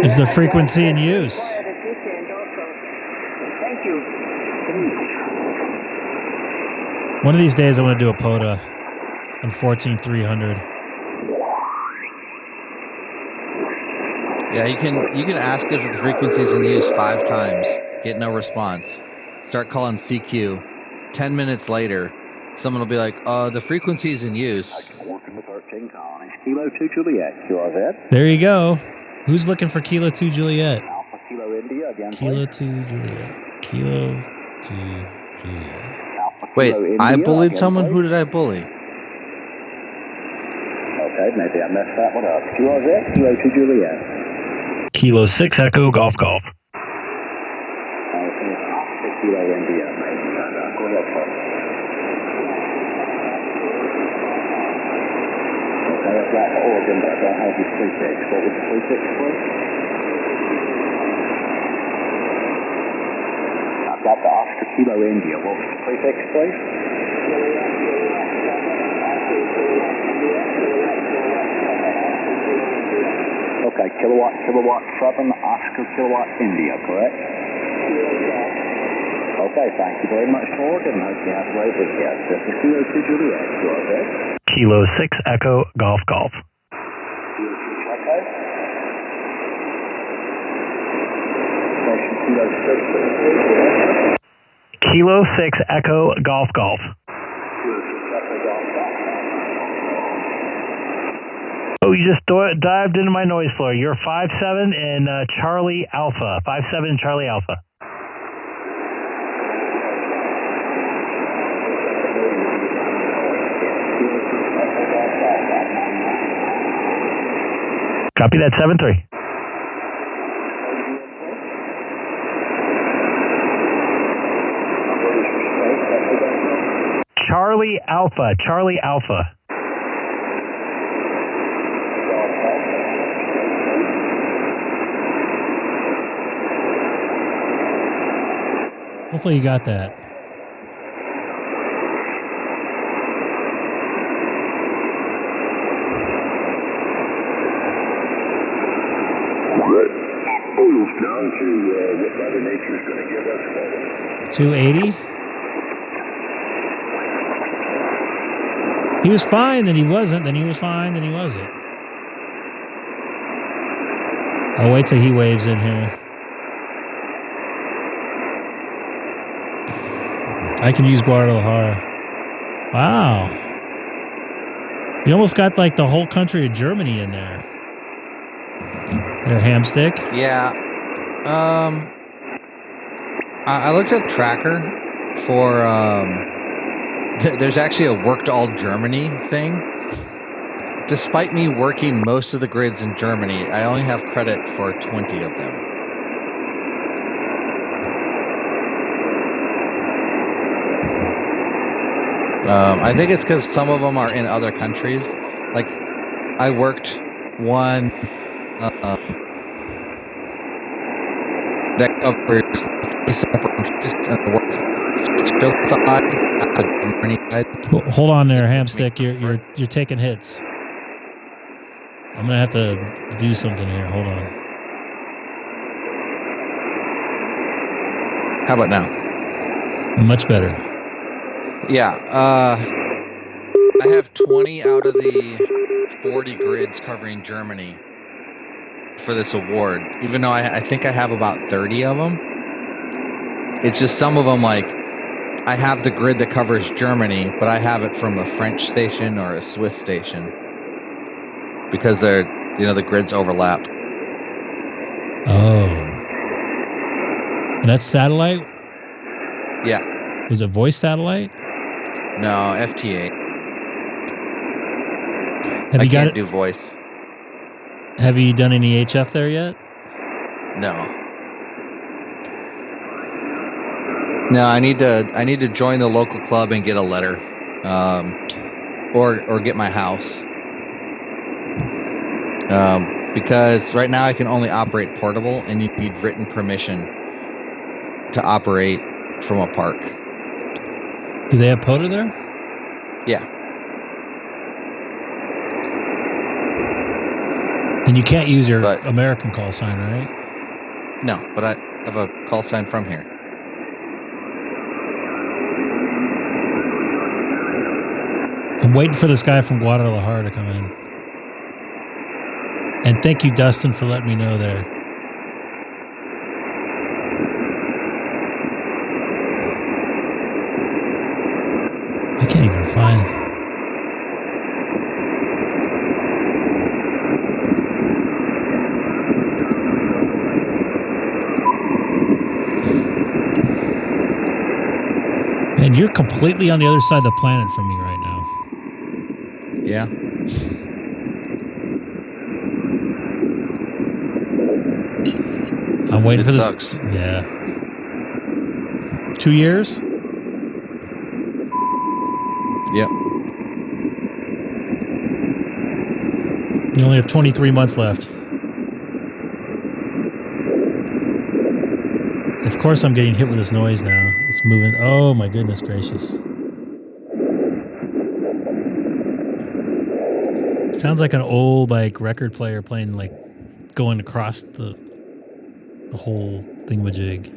Speaker 1: It's the frequency in use. One of these days I want to do a POTA on 14300.
Speaker 2: Yeah, you can ask if the frequency's in use 5 times, get no response. Start calling CQ. 10 minutes later, someone will be like, the frequency's in use.
Speaker 3: Kilo 2 Juliet, QRZ.
Speaker 1: There you go. Who's looking for Kilo 2 Juliet?
Speaker 3: Alpha Kilo India again.
Speaker 1: Kilo 2 Juliet. Kilo 2 Juliet.
Speaker 2: Wait, I bullied someone? Who did I bully?
Speaker 3: Okay, maybe I messed that one up. QRZ, Kilo 2 Juliet.
Speaker 1: Kilo 6 Echo Golf Golf.
Speaker 3: Alpha Kilo India, maybe. Go ahead, sir. Okay, I've got Oregon, but I don't have your prefix. What was the prefix, please? I've got the Oscar Kilo India. What was the prefix, please? Okay, kilowatt 7, Oscar kilowatt India, correct? Okay, thank you very much for ordering. Hope you have a great weekend. This is Kilo 2 Juliet, QRZ.
Speaker 1: Kilo 6 Echo Golf Golf. Kilo 6 Echo Golf Golf. Oh, you just dived into my noise floor. You're 5-7 and Charlie Alpha. 5-7 Charlie Alpha. Copy that, 7-3. Charlie Alpha, Charlie Alpha. Hopefully you got that.
Speaker 3: Down to what Mother Nature's going to give us.
Speaker 1: 280. He was fine, then he wasn't, then he was fine, then he wasn't. I'll wait till he waves in here. I can use Guadalajara. Wow. You almost got like the whole country of Germany in there. Their hamstick.
Speaker 2: Yeah. I looked at the tracker for there's actually a worked all Germany thing. Despite me working most of the grids in Germany, I only have credit for 20 of them. I think it's because some of them are in other countries. Like, I worked one that covers 3 separate countries, and I worked the Germany side.
Speaker 1: Hold on there, hamstick. You're taking hits. I'm gonna have to do something here. Hold on.
Speaker 2: How about now?
Speaker 1: Much better.
Speaker 2: Yeah, I have 20 out of the 40 grids covering Germany for this award, even though I think I have about 30 of them. It's just some of them, like, I have the grid that covers Germany, but I have it from a French station or a Swiss station because they're, the grids overlap.
Speaker 1: Oh. And that's satellite?
Speaker 2: Yeah.
Speaker 1: Was it voice satellite?
Speaker 2: No, FT8.
Speaker 1: I can't
Speaker 2: do voice.
Speaker 1: Have you done any HF there yet?
Speaker 2: No. No, I need to join the local club and get a letter, or get my house. Because right now I can only operate portable, and you need written permission to operate from a park.
Speaker 1: Do they have POTA there?
Speaker 2: Yeah.
Speaker 1: And you can't use your American call sign, right?
Speaker 2: No, but I have a call sign from here.
Speaker 1: I'm waiting for this guy from Guadalajara to come in. And thank you, Dustin, for letting me know there. I can't even find. Man, you're completely on the other side of the planet from me right now.
Speaker 2: Yeah.
Speaker 1: I'm waiting for this.
Speaker 2: Sucks.
Speaker 1: Yeah. 2 years?
Speaker 2: Yep.
Speaker 1: You only have 23 months left. Of course I'm getting hit with this noise now. It's moving. Oh my goodness gracious. Sounds like an old record player playing going across the whole thingamajig.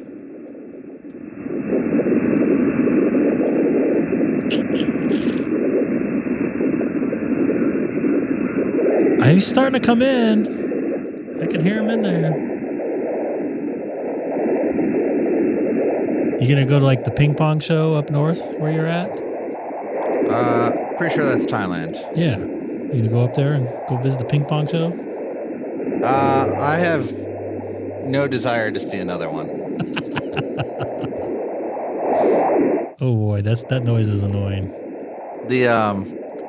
Speaker 1: He's starting to come in. I can hear him in there. You gonna go to the ping pong show up north where you're at?
Speaker 2: Pretty sure that's Thailand.
Speaker 1: Yeah. You gonna go up there and go visit the ping pong show?
Speaker 2: I have no desire to see another one.
Speaker 1: Oh boy, that noise is annoying.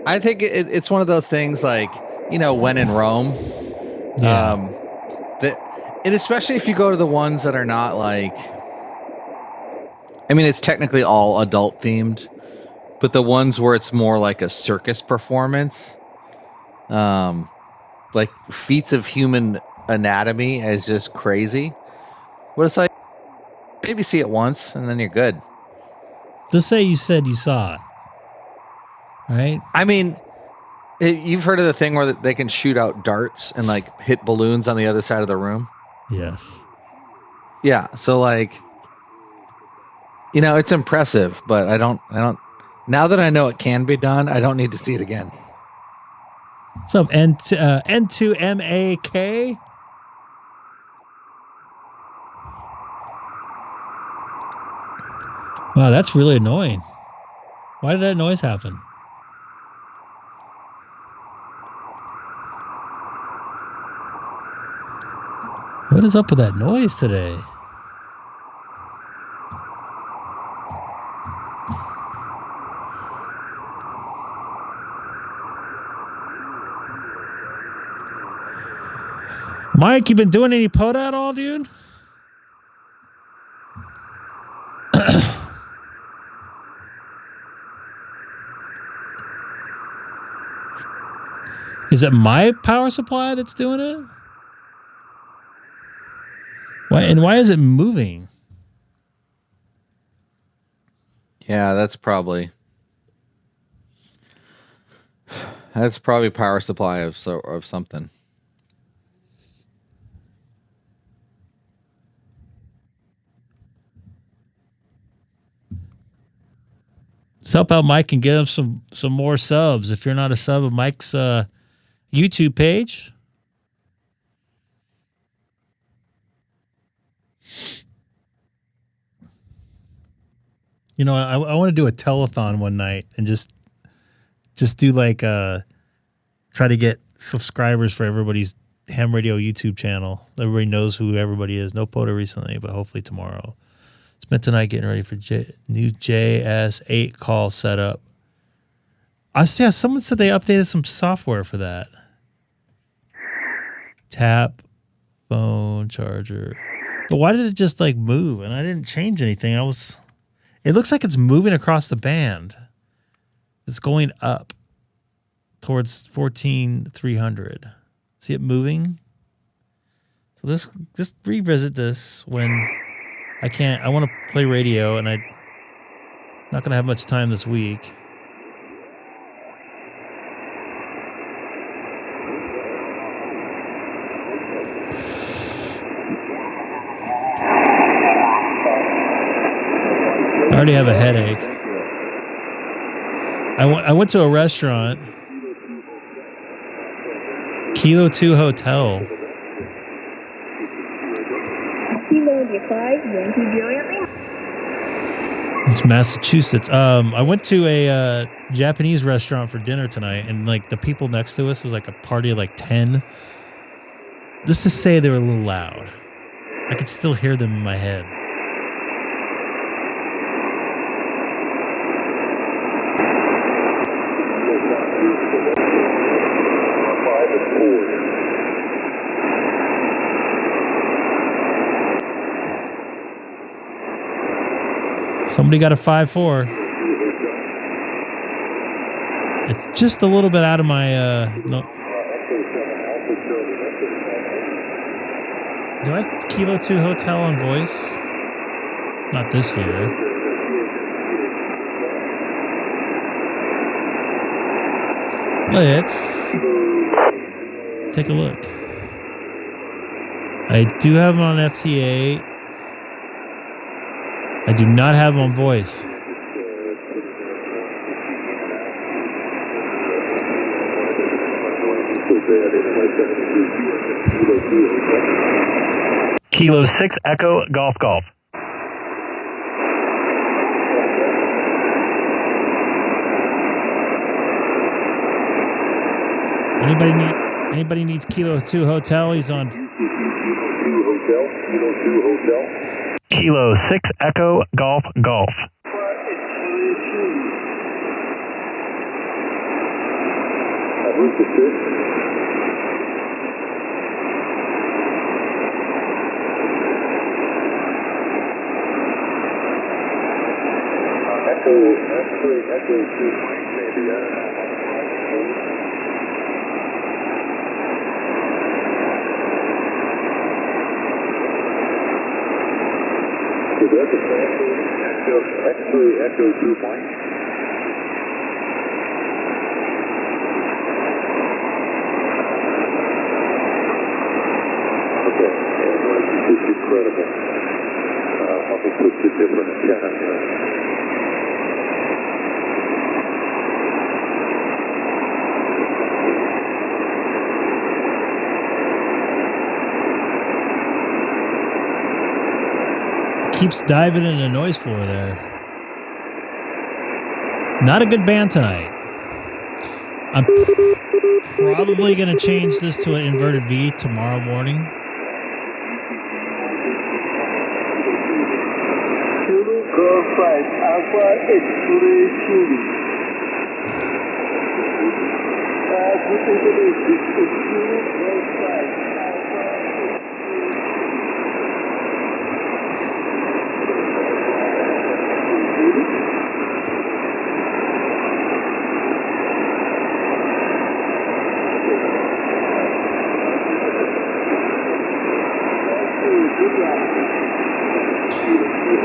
Speaker 2: I think it's one of those things when in Rome.
Speaker 1: Yeah.
Speaker 2: And especially if you go to the ones that are not it's technically all adult themed, but the ones where it's more like a circus performance, feats of human anatomy is just crazy. But it's maybe see it once and then you're good.
Speaker 1: Let's say you said you saw it, right?
Speaker 2: You've heard of the thing where they can shoot out darts and hit balloons on the other side of the room?
Speaker 1: Yes.
Speaker 2: Yeah. So it's impressive, but I don't, now that I know it can be done, I don't need to see it again.
Speaker 1: What's up, N2MAK? Wow, that's really annoying. Why did that noise happen? What is up with that noise today? Mike, you been doing any POTA at all, dude? Is it my power supply that's doing it? Why is it moving?
Speaker 2: Yeah, that's probably power supply of something.
Speaker 1: Let's help out Mike and get him some more subs. If you're not a sub of Mike's YouTube page. You know, I want to do a telethon one night and just do like try to get subscribers for everybody's ham radio YouTube channel. Everybody knows who everybody is. No POTA recently, but hopefully tomorrow. Spent tonight getting ready for new JS8 call setup. Someone said they updated some software for that. Tap, phone, charger. But why did it just like move? And I didn't change anything. It looks like it's moving across the band. It's going up towards 14,300. See it moving? So just revisit this when I can't. I want to play radio, and I'm not going to have much time this week. I already have a headache. I went to a restaurant. Kilo 2 Hotel. It's Massachusetts. I went to a Japanese restaurant for dinner tonight, and like the people next to us was like a party of like 10. Just to say they were a little loud. I could still hear them in my head. Somebody got a 5-4. It's just a little bit out of my no. Do I have Kilo 2 Hotel on voice? Not this year. Let's take a look. I do have him on FT8. I do not have him on voice.
Speaker 4: Kilo 6 Echo Golf Golf.
Speaker 1: Anybody needs Kilo 2 Hotel? He's on.
Speaker 4: Kilo 6 Echo Golf Golf.
Speaker 3: Echo 2 maybe. Is that the same? Echo 2 point. Okay, it's incredible. How they put the different antenna here.
Speaker 1: Keeps diving in the noise floor there. Not a good band tonight. I'm probably going to change this to an inverted V tomorrow morning.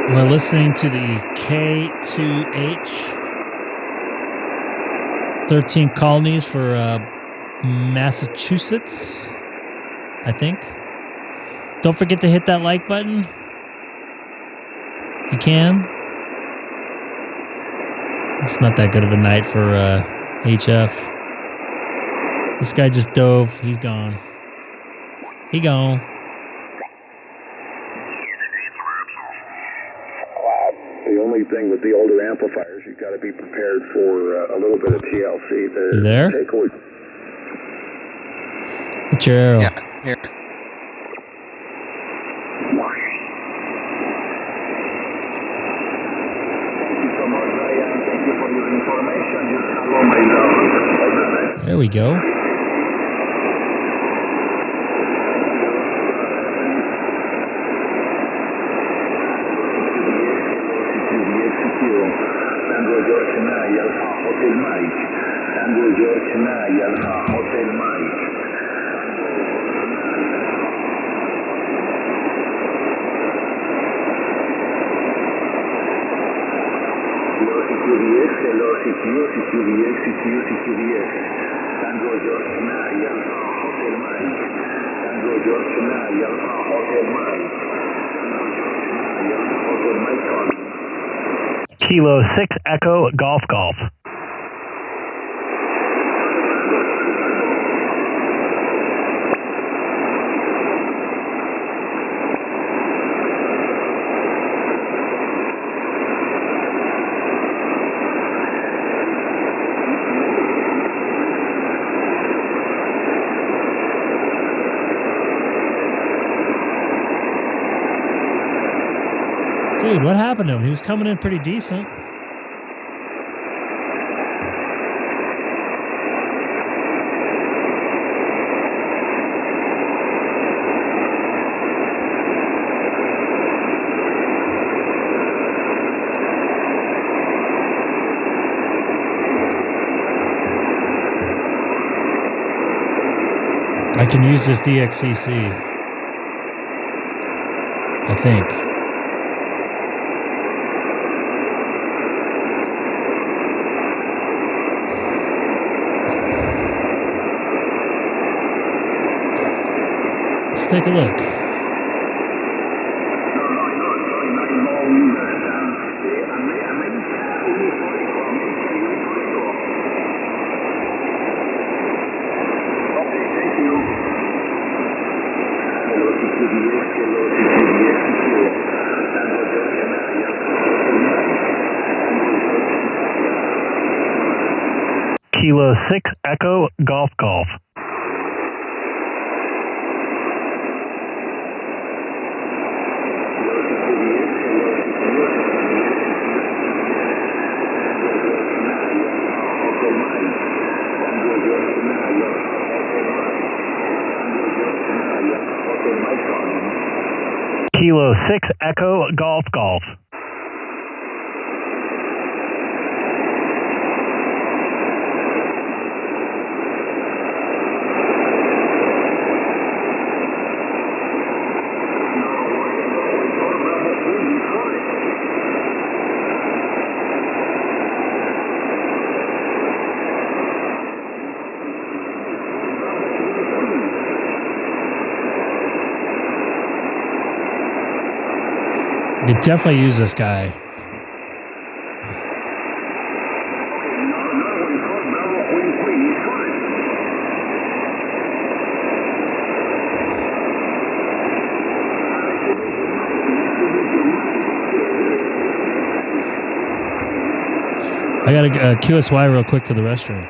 Speaker 1: We're listening to the K2H 13 colonies for Massachusetts, I think. Don't forget to hit that like button if you can. It's not that good of a night for HF. This guy just dove. He's gone. He gone.
Speaker 3: The only thing with the older amplifiers, you've got to be prepared for a little bit of TLC.
Speaker 1: You there? What's your arrow?
Speaker 2: Yeah, here.
Speaker 1: There we go.
Speaker 4: Kilo 6 Echo Golf Golf.
Speaker 1: Dude, what happened to him? He was coming in pretty decent. I can use this DXCC, I think. Let's take a look.
Speaker 4: Kilo 6 Echo Golf Golf. Kilo 6 Echo Golf Golf.
Speaker 1: You could definitely use this guy. I got a QSY real quick to the restroom.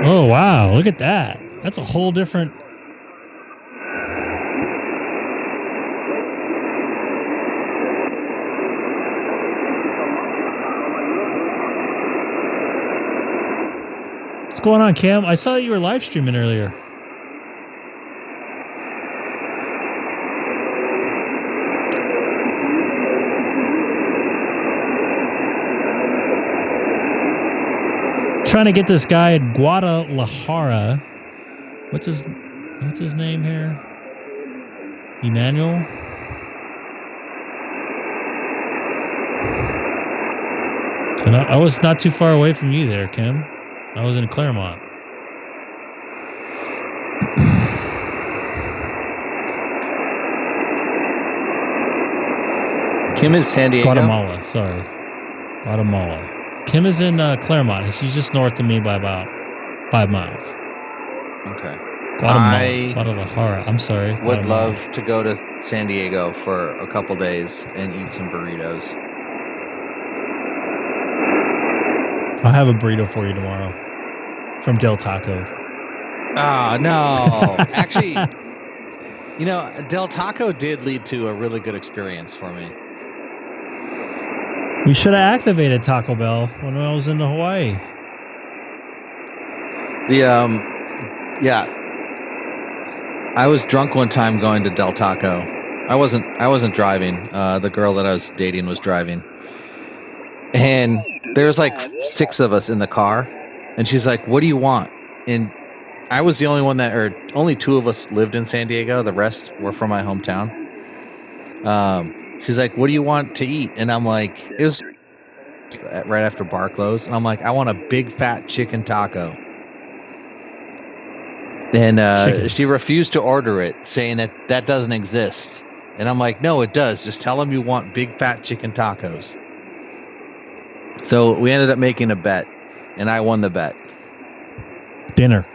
Speaker 1: Oh, wow. Look at that. That's a whole different... What's going on, Cam? I saw that you were live streaming earlier. Trying to get this guy in Guadalajara. What's his name here? Emmanuel? And I was not too far away from you there, Kim. I was in Claremont.
Speaker 2: Kim is San Diego.
Speaker 1: Guatemala, sorry. Guatemala. Kim is in Claremont. She's just north of me by about 5 miles.
Speaker 2: Okay.
Speaker 1: Guadalajara. I'm sorry.
Speaker 2: Would love to go to San Diego for a couple days and eat some burritos.
Speaker 1: I'll have a burrito for you tomorrow from Del Taco.
Speaker 2: Ah, no. Actually, you know, Del Taco did lead to a really good experience for me.
Speaker 1: We should have activated Taco Bell when I was in Hawaii.
Speaker 2: Yeah. I was drunk one time going to Del Taco. I wasn't driving. The girl that I was dating was driving. And there's like 6 of us in the car, and she's like, "What do you want?" And I was the only one only 2 of us lived in San Diego. The rest were from my hometown. She's like, "What do you want to eat?" And I'm like, it was right after bar close, and I'm like, "I want a big fat chicken taco." And she refused to order it, saying that doesn't exist. And I'm like, "No, it does. Just tell them you want big fat chicken tacos." So we ended up making a bet, and I won the bet.
Speaker 1: Dinner.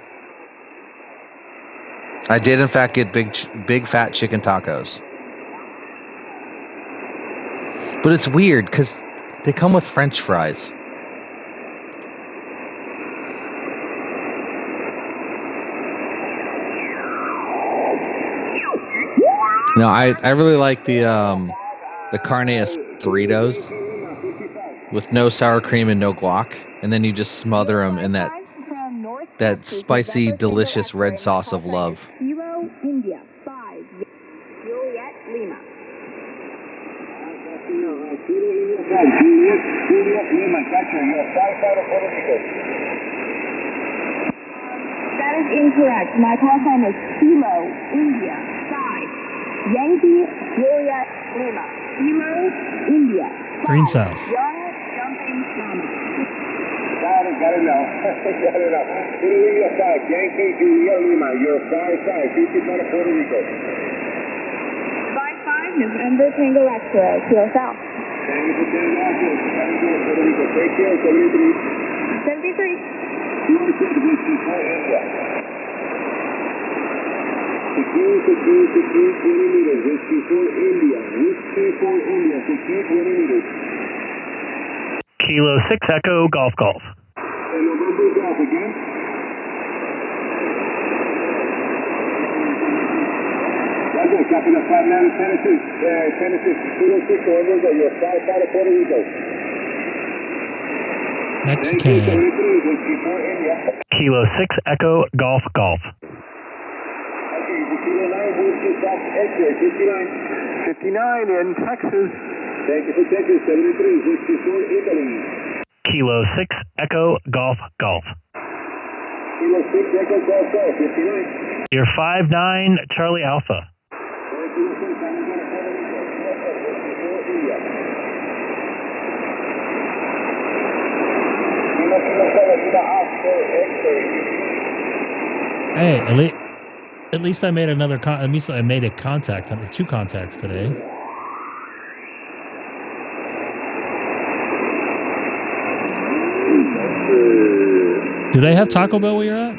Speaker 2: I did, in fact, get big fat chicken tacos. But it's weird because they come with French fries. No, I really like the carne Doritos with no sour cream and no guac, and then you just smother them in that spicy, delicious red sauce of love.
Speaker 5: Kilo India 5 Juliet Lima. That is incorrect. My call sign is Kilo India 5 Yankee Juliet Lima. Kilo India 5
Speaker 1: Green sauce.
Speaker 5: Young Jumping Mama.
Speaker 3: Got it now. Got it now. Kilo India 5 Yankee Juliet Lima. You're 5-5. 55 to Puerto Rico.
Speaker 5: 5-5 November Tango Extra. Kilo South.
Speaker 3: Thank you for getting out here. Puerto Rico. Take care. 73.
Speaker 5: 73.
Speaker 3: Whiskey for India. Secure, 20 meters. Whiskey for India. Whiskey for India. Secure, 20 meters.
Speaker 4: Kilo 6 Echo Golf Golf.
Speaker 3: And we'll go big golf again. That's it, copy the 59 Tennessee. Tennessee, 206, remember, you're 5 of Puerto Rico.
Speaker 1: Mexican.
Speaker 4: Kilo 6 Echo Golf Golf.
Speaker 3: Okay, the Kilo 9, Whiskey South X-ray, 59. 59 in Texas. Thank you for Texas, 73, Whiskey 4, Italy.
Speaker 4: Kilo 6 Echo Golf Golf.
Speaker 3: Kilo 6, Echo Golf Golf, 59.
Speaker 4: You're 5-9 Charlie Alpha.
Speaker 1: Hey, at least I made another. At least I made a contact. 2 contacts today. Do they have Taco Bell where you're at?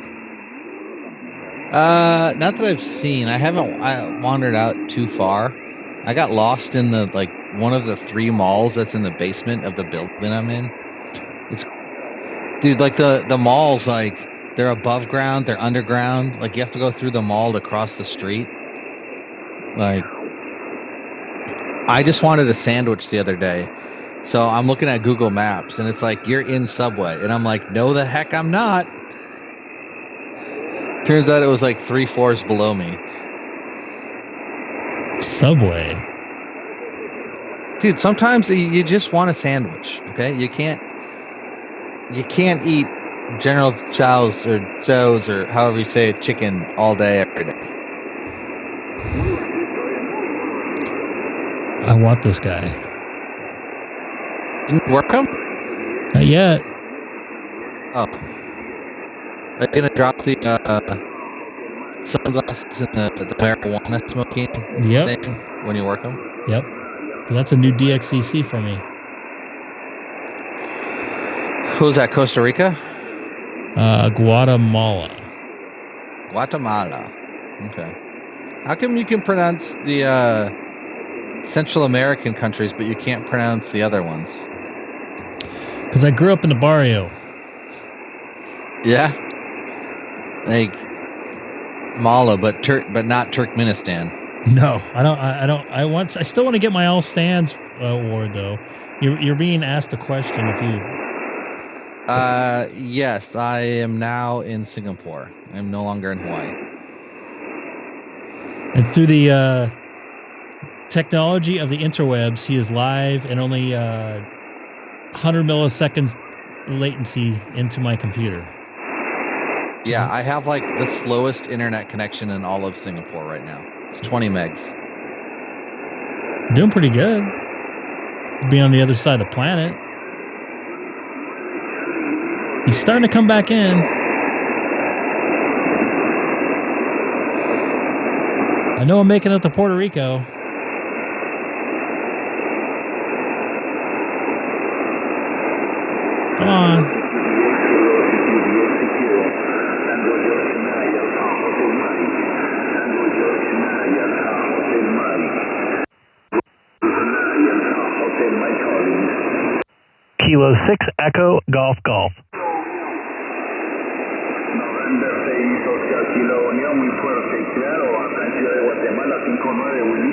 Speaker 2: Not that I've seen. I wandered out too far. I got lost in one of the 3 malls that's in the basement of the building I'm in. Dude, the malls, they're above ground, they're underground. You have to go through the mall to cross the street. I just wanted a sandwich the other day. So I'm looking at Google Maps, and it's you're in Subway. And I'm no, the heck I'm not. Turns out it was 3 floors below me.
Speaker 1: Subway.
Speaker 2: Dude, sometimes you just want a sandwich, okay? You can't eat General Chow's or Joe's or however you say it, chicken all day, every day.
Speaker 1: I want this guy.
Speaker 2: Didn't work him?
Speaker 1: Not yet.
Speaker 2: Oh. Are you gonna drop the sunglasses and the marijuana smoking thing when you work them?
Speaker 1: Yep. That's a new DXCC for me.
Speaker 2: Who's that? Costa Rica?
Speaker 1: Guatemala.
Speaker 2: Guatemala. Okay. How come you can pronounce the Central American countries, but you can't pronounce the other ones?
Speaker 1: Because I grew up in the barrio.
Speaker 2: Yeah. Mala, but not Turkmenistan.
Speaker 1: No, I don't. I still want to get my All Stands award though. You're being asked a question if you.
Speaker 2: Yes, I am now in Singapore. I'm no longer in Hawaii.
Speaker 1: And through the technology of the interwebs, he is live and only 100 milliseconds latency into my computer.
Speaker 2: Yeah, I have the slowest internet connection in all of Singapore right now. It's 20 megs.
Speaker 1: Doing pretty good. Be on the other side of the planet. He's starting to come back in. I know I'm making it to Puerto Rico. Come on.
Speaker 4: Kilo 6 Echo Golf Golf.
Speaker 3: November 6 Oscar Kilo Unión, muy fuerte, claro, acá en Ciudad de Guatemala, 5-9, Willy.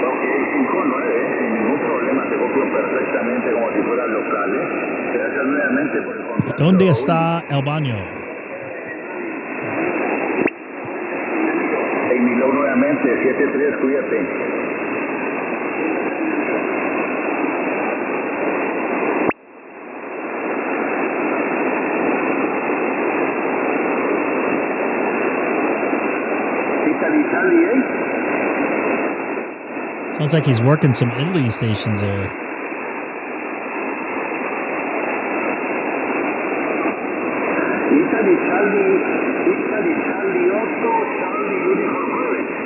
Speaker 3: Ok, 5-9, sin ningún problema, te copio perfectamente como si fueran locales. Gracias nuevamente por el contacto.
Speaker 1: ¿Dónde está el baño?
Speaker 3: Emilio nuevamente, 7-3, cuídate. Italy, eh?
Speaker 1: Sounds like he's working some Italy stations there.
Speaker 3: Italy, Charlie, Otto, Charlie, Uniform 9.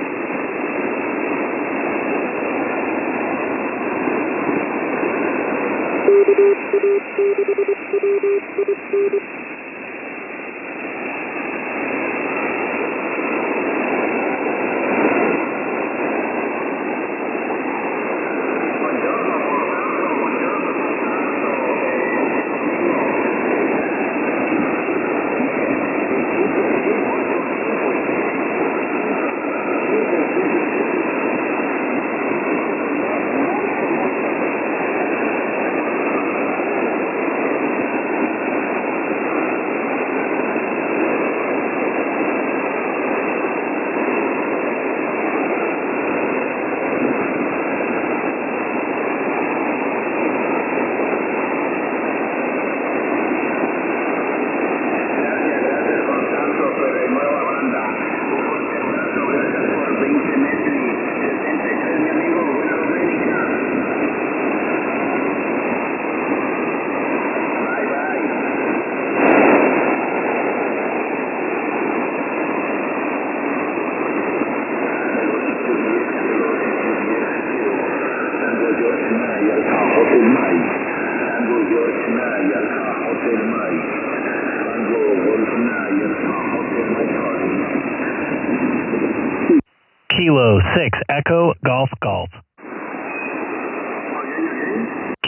Speaker 4: Kilo 6 Echo Golf Golf.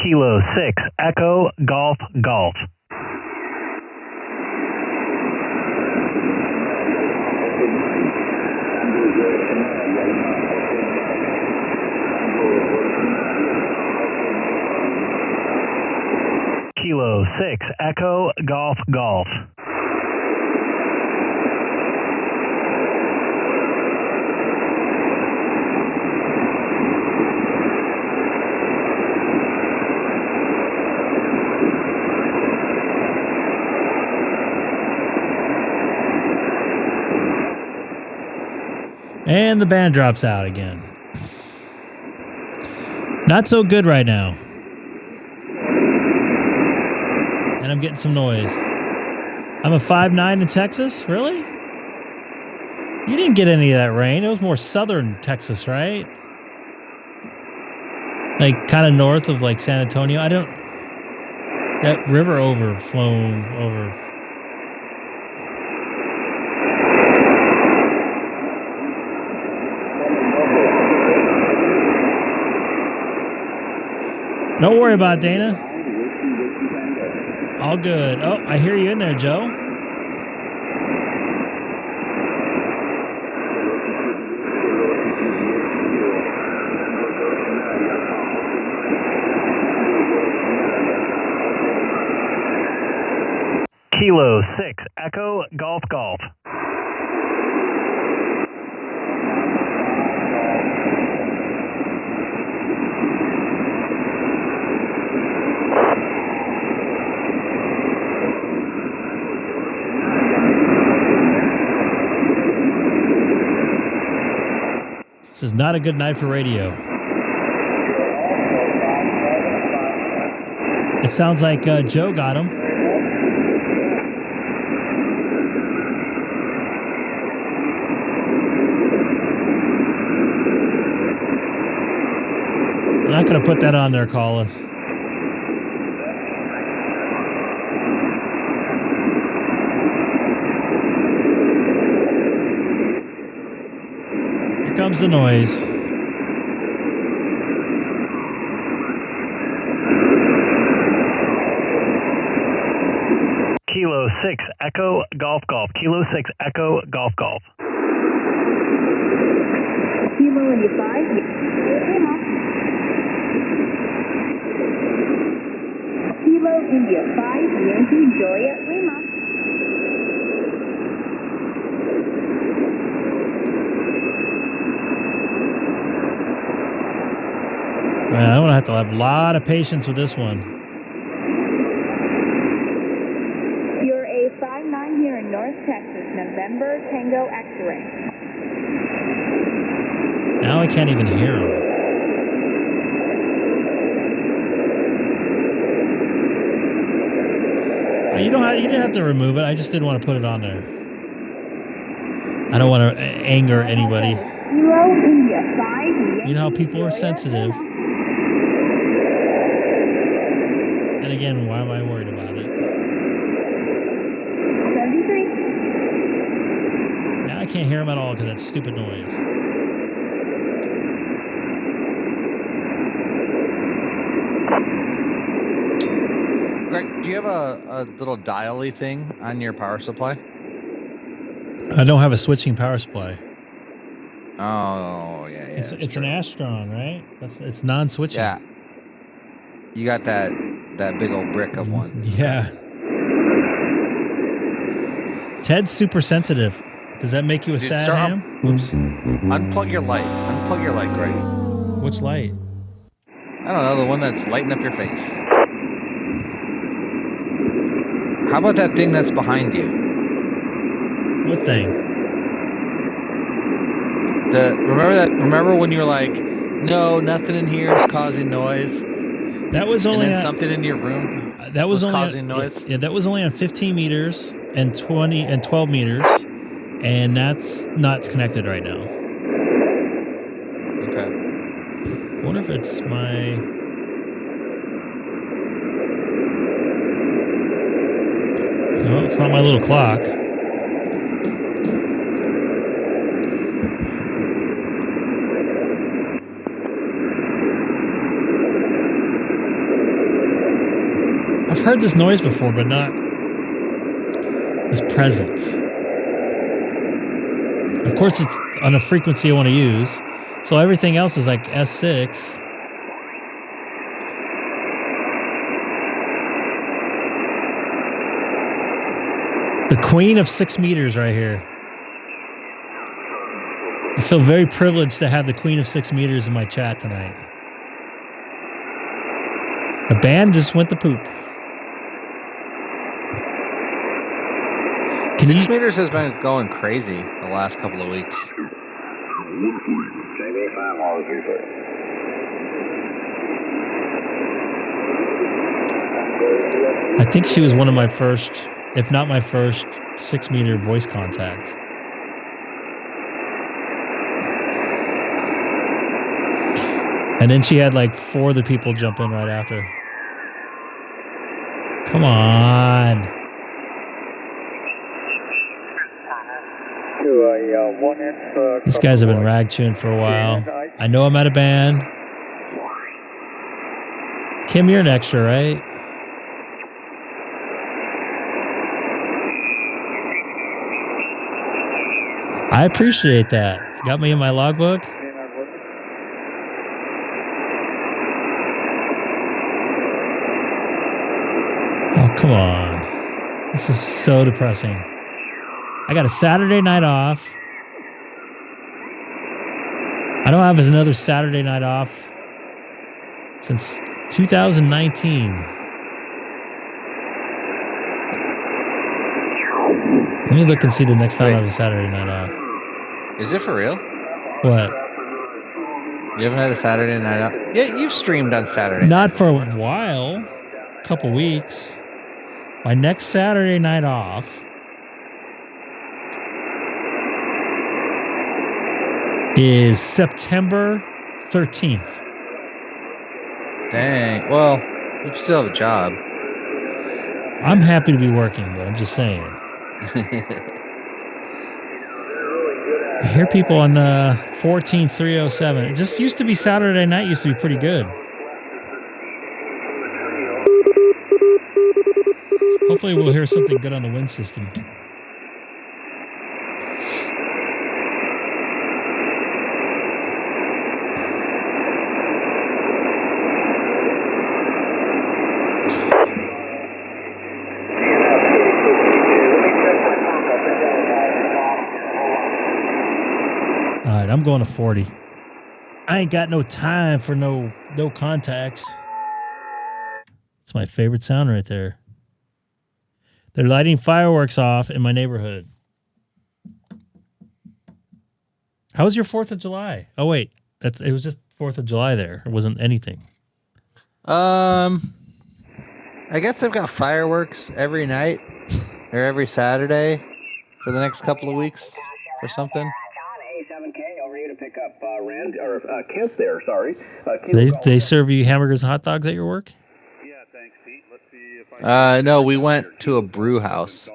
Speaker 4: Kilo 6 Echo Golf Golf. Kilo 6 Echo Golf Golf.
Speaker 1: And the band drops out again. Not so good right now. And I'm getting some noise. I'm a 5'9" in Texas? Really? You didn't get any of that rain. It was more southern Texas, right? Like kind of north of like San Antonio. I don't... That river overflown over... Don't worry about it, Dana. All good. Oh, I hear you in there, Joe.
Speaker 4: Kilo 6 Echo Golf Golf.
Speaker 1: This is not a good night for radio. It sounds like Joe got him. I'm not going to put that on there, Colin. Here comes the noise.
Speaker 4: Kilo 6 Echo Golf Golf. Kilo 6 Echo Golf Golf.
Speaker 5: Kilo India 5, Lima. Kilo India 5, Yankee Juliet, Lima.
Speaker 1: Man, I'm going to have a lot of patience with this one.
Speaker 5: You're a 5'9" here in North Texas, November Tango X-ray.
Speaker 1: Now I can't even hear him. You didn't have to remove it. I just didn't want to put it on there. I don't want to anger anybody.
Speaker 5: Kilo India 5,
Speaker 1: You know how people are sensitive. And again, why am I worried about it?
Speaker 5: 73.
Speaker 1: Now I can't hear him at all because that stupid noise.
Speaker 2: Greg, do you have a little dial-y thing on your power supply?
Speaker 1: I don't have a switching power supply.
Speaker 2: Oh, yeah.
Speaker 1: It's an Astron, right? It's non-switching.
Speaker 2: Yeah. You got that big old brick of one.
Speaker 1: Yeah. Ted's super sensitive. Does that make you a sad ham?
Speaker 2: Oops. Unplug your light. Unplug your light, Greg.
Speaker 1: Which light?
Speaker 2: I don't know, the one that's lighting up your face. How about that thing that's behind you?
Speaker 1: What thing?
Speaker 2: Remember when you were like, no, nothing in here is causing noise?
Speaker 1: That was only
Speaker 2: and then something in your room
Speaker 1: that was only
Speaker 2: causing noise?
Speaker 1: Yeah, that was only on 15 meters and 20 and 12 meters, and that's not connected right now.
Speaker 2: Okay.
Speaker 1: I wonder if it's my... It's not my little clock. I've heard this noise before, but not as present. Of course, it's on a frequency I want to use. So everything else is like S6. The queen of 6 meters right here. I feel very privileged to have the queen of 6 meters in my chat tonight. The band just went to poop.
Speaker 2: 6 meters has been going crazy the last couple of weeks.
Speaker 1: I think she was one of my first, if not my first, 6 meter voice contact. And then she had like 4 other people jump in right after. Come on. These guys have been rag chewing for a while. I know I'm at a band. Kim, you're an extra, right? I appreciate that. Got me in my logbook. Oh, come on. This is so depressing. I got a Saturday night off. I don't have another Saturday night off since 2019. Let me look and see the next time I have a Saturday night off.
Speaker 2: Is it for real?
Speaker 1: What?
Speaker 2: You haven't had a Saturday night off? Yeah, you've streamed on Saturday.
Speaker 1: Not for a while. A couple weeks. My next Saturday night off is September 13th.
Speaker 2: Dang. Well, you still have a job.
Speaker 1: I'm happy to be working, but I'm just saying. I hear people on 14307. It just used to be Saturday night, used to be pretty good. Hopefully we'll hear something good on the wind system. All right, I'm going to 40. I ain't got no time for no contacts. It's my favorite sound right there. They're lighting fireworks off in my neighborhood. How was your 4th of July? Oh wait, it was just 4th of July there. It wasn't anything.
Speaker 2: I guess they've got fireworks every night or every Saturday for the next couple of weeks or something.
Speaker 3: Kent there, sorry.
Speaker 1: They serve you hamburgers and hot dogs at your work?
Speaker 3: Yeah, thanks, Pete. Let's see if I
Speaker 2: No, we went to a brew house.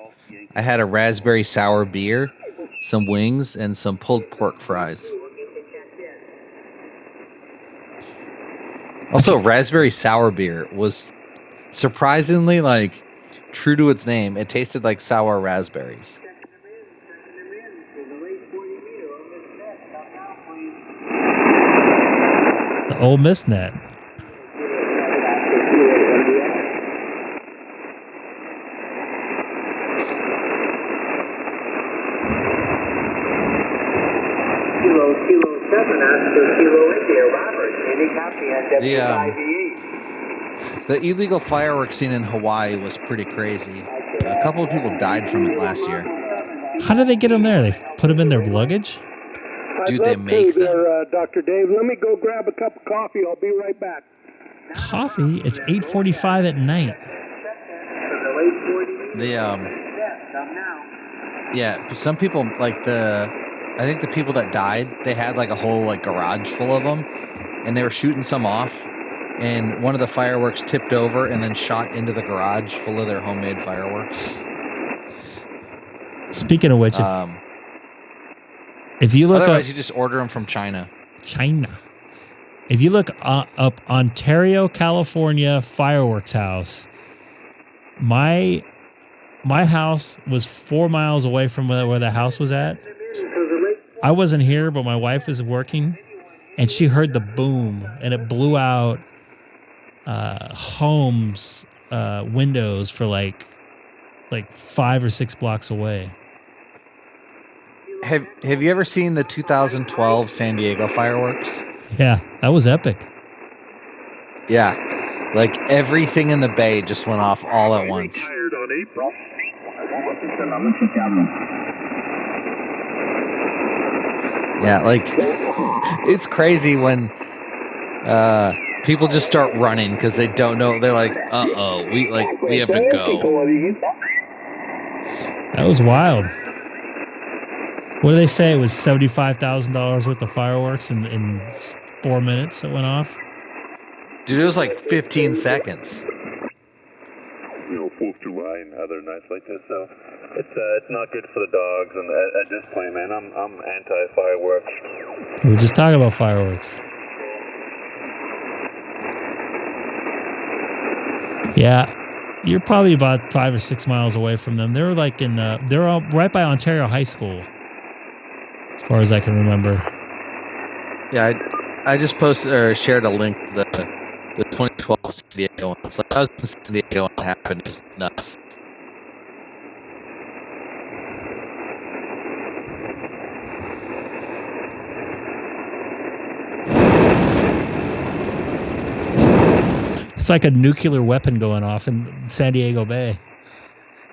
Speaker 2: I had a raspberry sour beer, some wings, and some pulled pork fries. Also, raspberry sour beer was surprisingly, like, true to its name. It tasted like sour raspberries.
Speaker 1: The old Miss Net.
Speaker 2: The illegal fireworks scene in Hawaii was pretty crazy. A couple of people died from it last year.
Speaker 1: How did they get them there? They put them in their luggage?
Speaker 2: Dude, they make them.
Speaker 3: Dr. Dave, let me go grab a cup of coffee. I'll be right back.
Speaker 1: Coffee? It's 8:45 at night.
Speaker 2: Yeah, some people, like I think the people that died, they had like a whole like garage full of them, and they were shooting some off, and one of the fireworks tipped over and then shot into the garage full of their homemade fireworks.
Speaker 1: Speaking of which, if you look
Speaker 2: Otherwise,
Speaker 1: up
Speaker 2: you just order them from China.
Speaker 1: If you look up Ontario, California fireworks house, my house was 4 miles away from where the house was at. I wasn't here, but my wife was working, and she heard the boom, and it blew out homes windows for like 5 or 6 blocks away.
Speaker 2: Have you ever seen the 2012 San Diego fireworks?
Speaker 1: Yeah, that was epic.
Speaker 2: Yeah, like everything in the bay just went off all at once. Yeah, like it's crazy when people just start running because they don't know. They're like, "Uh-oh, we have to go."
Speaker 1: That was wild. What do they say? It was $75,000 worth of fireworks in 4 minutes that went off.
Speaker 2: Dude, it was like 15 seconds.
Speaker 6: 4th of July and other nights like this, so it's not good for the dogs. And at this point, man, I'm anti-fireworks.
Speaker 1: We were just talking about fireworks. Yeah, you're probably about 5 or 6 miles away from them. They were like they're all right by Ontario High School, as far as I can remember.
Speaker 2: Yeah, I just posted or shared a link to the 2012 San Diego one. So that was in San Diego and it happened. It's nuts.
Speaker 1: It's like a nuclear weapon going off in San Diego Bay.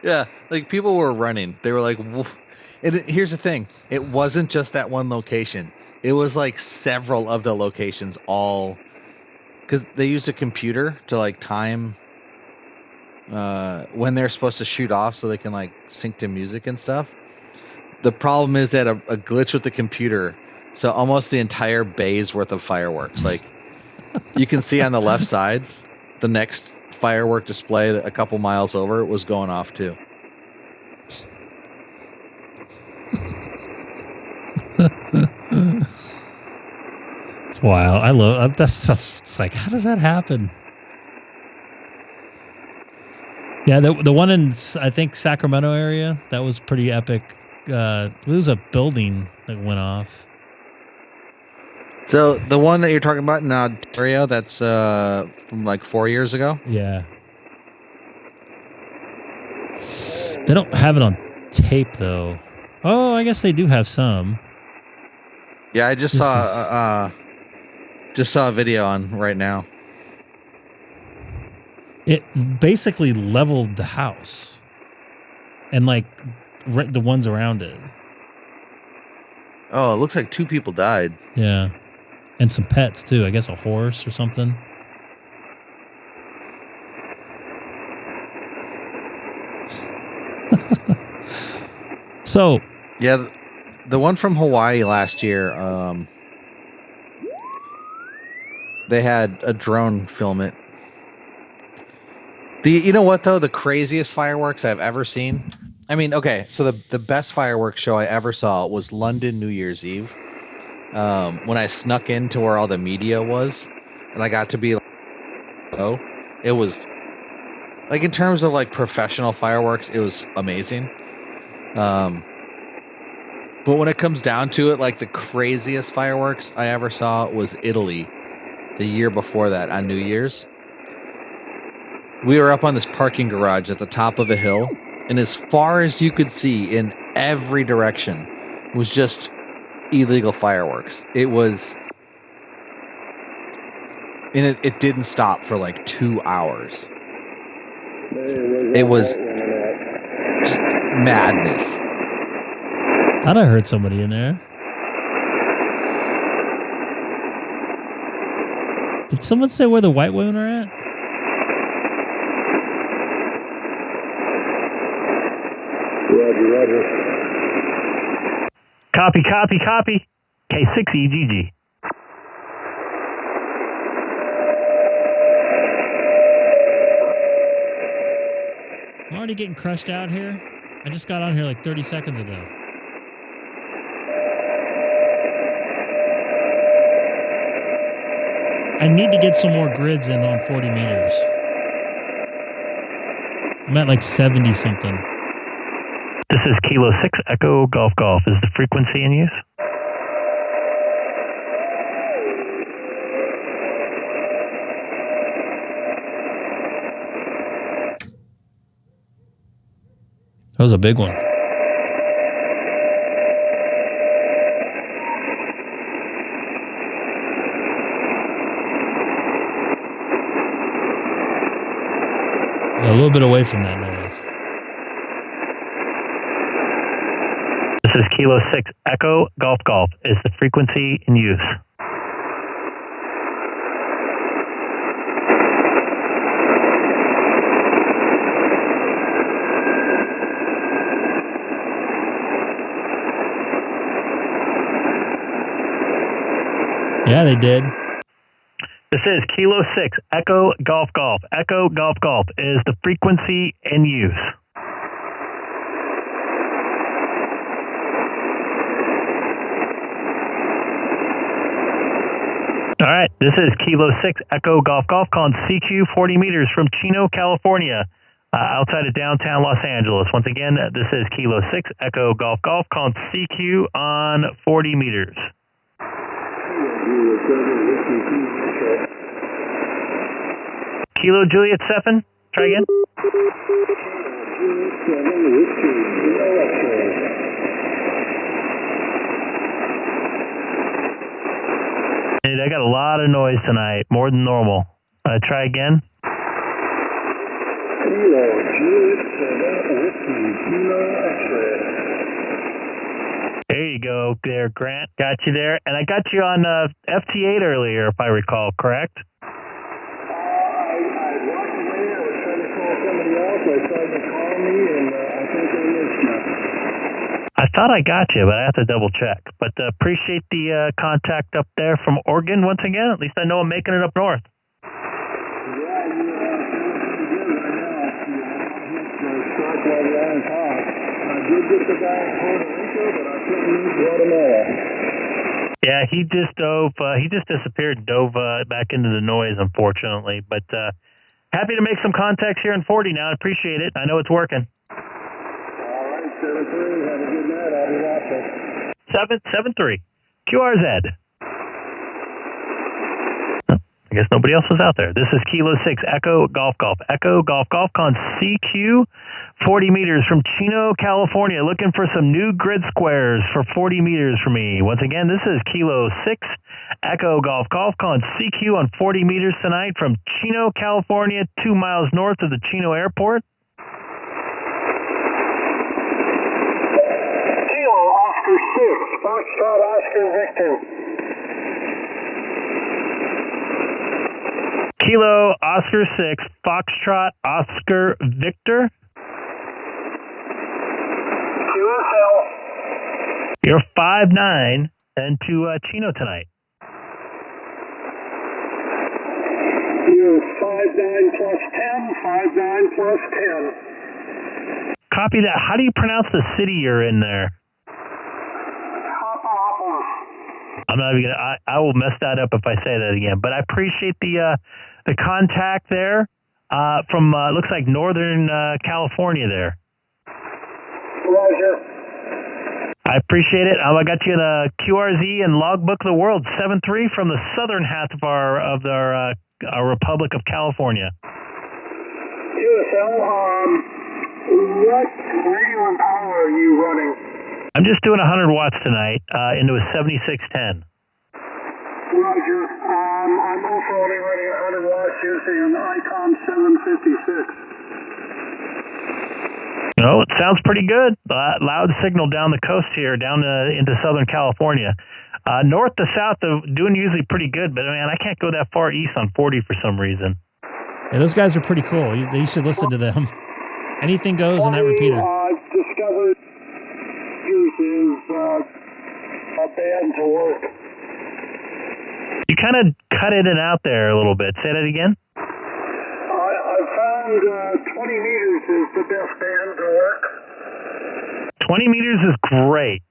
Speaker 2: Yeah, like people were running. They were like, "Woof." And here's the thing. It wasn't just that one location. It was like several of the locations all, because they used a computer to like time when they're supposed to shoot off so they can like sync to music and stuff. The problem is that a glitch with the computer. So almost the entire bay's worth of fireworks. Like you can see on the left side, the next firework display a couple miles over was going off too.
Speaker 1: It's wild. I love that stuff. It's like, how does that happen? Yeah, the one in, I think, Sacramento area, that was pretty epic. It was a building that went off.
Speaker 2: So the one that you're talking about in Ontario, that's from like 4 years ago?
Speaker 1: Yeah. They don't have it on tape, though. Oh, I guess they do have some.
Speaker 2: Yeah, I just saw a video on right now.
Speaker 1: It basically leveled the house and like the ones around it.
Speaker 2: Oh, it looks like 2 people died.
Speaker 1: Yeah. And some pets too. I guess a horse or something. So,
Speaker 2: yeah, the one from Hawaii last year, they had a drone film it. You know what though? The craziest fireworks I've ever seen. I mean, okay, so the best fireworks show I ever saw was London New Year's Eve. When I snuck into where all the media was, and I got to be like, oh, it was like in terms of like professional fireworks, it was amazing. But when it comes down to it, like the craziest fireworks I ever saw was Italy the year before that on New Year's. We were up on this parking garage at the top of a hill, and as far as you could see in every direction was just illegal fireworks. It was, and it didn't stop for like 2 hours. It was just madness.
Speaker 1: thought I heard somebody in there. Did someone say where the white women are at?
Speaker 3: Roger.
Speaker 4: Copy. K6EGG.
Speaker 1: I'm already getting crushed out here. I just got on here like 30 seconds ago. I need to get some more grids in on 40 meters. I'm at like 70 something.
Speaker 4: This is Kilo 6 Echo Golf Golf. Is the frequency in use?
Speaker 1: That was a big one. A little bit away from that noise.
Speaker 4: This is Kilo 6 Echo Golf Golf. Is the frequency in use?
Speaker 1: Yeah, they did.
Speaker 4: This is Kilo 6 Echo Golf Golf. Echo Golf Golf. Is the frequency in use? All right, this is Kilo 6 Echo Golf Golf calling CQ 40 meters from Chino, California, outside of downtown Los Angeles. Once again, this is Kilo 6 Echo Golf Golf calling CQ on 40 meters. Kilo Juliet 7, try again. Hey, I got a lot of noise tonight, more than normal. Try again.
Speaker 3: Kilo Juliet 7 Whiskey, Kilo X-ray.
Speaker 4: There you go, there, Grant. Got you there. And I got you on FT8 earlier, if I recall, correct?
Speaker 3: I walked away. I was trying to call somebody else. I tried to call me, and I think I missed you.
Speaker 4: I thought I got you, but I have to double check. But appreciate the contact up there from Oregon once again. At least I know I'm making it up north.
Speaker 3: Yeah, you feeling pretty good right now. You know, struck while you're on top. I did get the guy in Puerto Rico, but I couldn't reach Guatemala.
Speaker 4: Yeah, he just dove. He just disappeared, dove back into the noise, unfortunately. But happy to make some contacts here in 40 now. I appreciate it. I know it's working.
Speaker 3: All right, 7-3. Have a good night. I'll be watching.
Speaker 4: 773 QRZ. I guess nobody else was out there. This is Kilo 6 Echo Golf Golf. Echo Golf Golf on CQ 40 meters from Chino, California. Looking for some new grid squares for 40 meters for me. Once again, this is Kilo 6 Echo Golf Golf on CQ on 40 meters tonight from Chino, California, 2 miles north of the Chino Airport.
Speaker 3: Kilo Oscar 6, Foxtrot Oscar Victor.
Speaker 4: Kilo Oscar 6 Foxtrot Oscar Victor.
Speaker 3: QSL.
Speaker 4: You're 5'9" and to Chino tonight.
Speaker 3: You're 5'9 plus 10, 5'9 plus 10.
Speaker 4: Copy that. How do you pronounce the city you're in there? I'm not even gonna. I will mess that up if I say that again. But I appreciate the contact there from looks like Northern California there.
Speaker 3: Roger.
Speaker 4: I appreciate it. I got you the QRZ and Logbook of the World 7-3 from the southern half of our Republic of California.
Speaker 3: QSL, what radio and power are you running?
Speaker 4: I'm just doing 100 watts tonight into a 7610.
Speaker 3: Roger. I'm also only running 100 watts using an Icom 756.
Speaker 4: No, it sounds pretty good. Loud signal down the coast here, down into Southern California. North to south, doing usually pretty good, but man, I can't go that far east on 40 for some reason.
Speaker 1: Yeah, those guys are pretty cool. You should listen to them. Anything goes in that repeater.
Speaker 3: I've discovered is a band to work.
Speaker 4: You kind of cut in and out there a little bit. Say that again.
Speaker 3: I found 20 meters is the best band to work.
Speaker 4: 20 meters is great.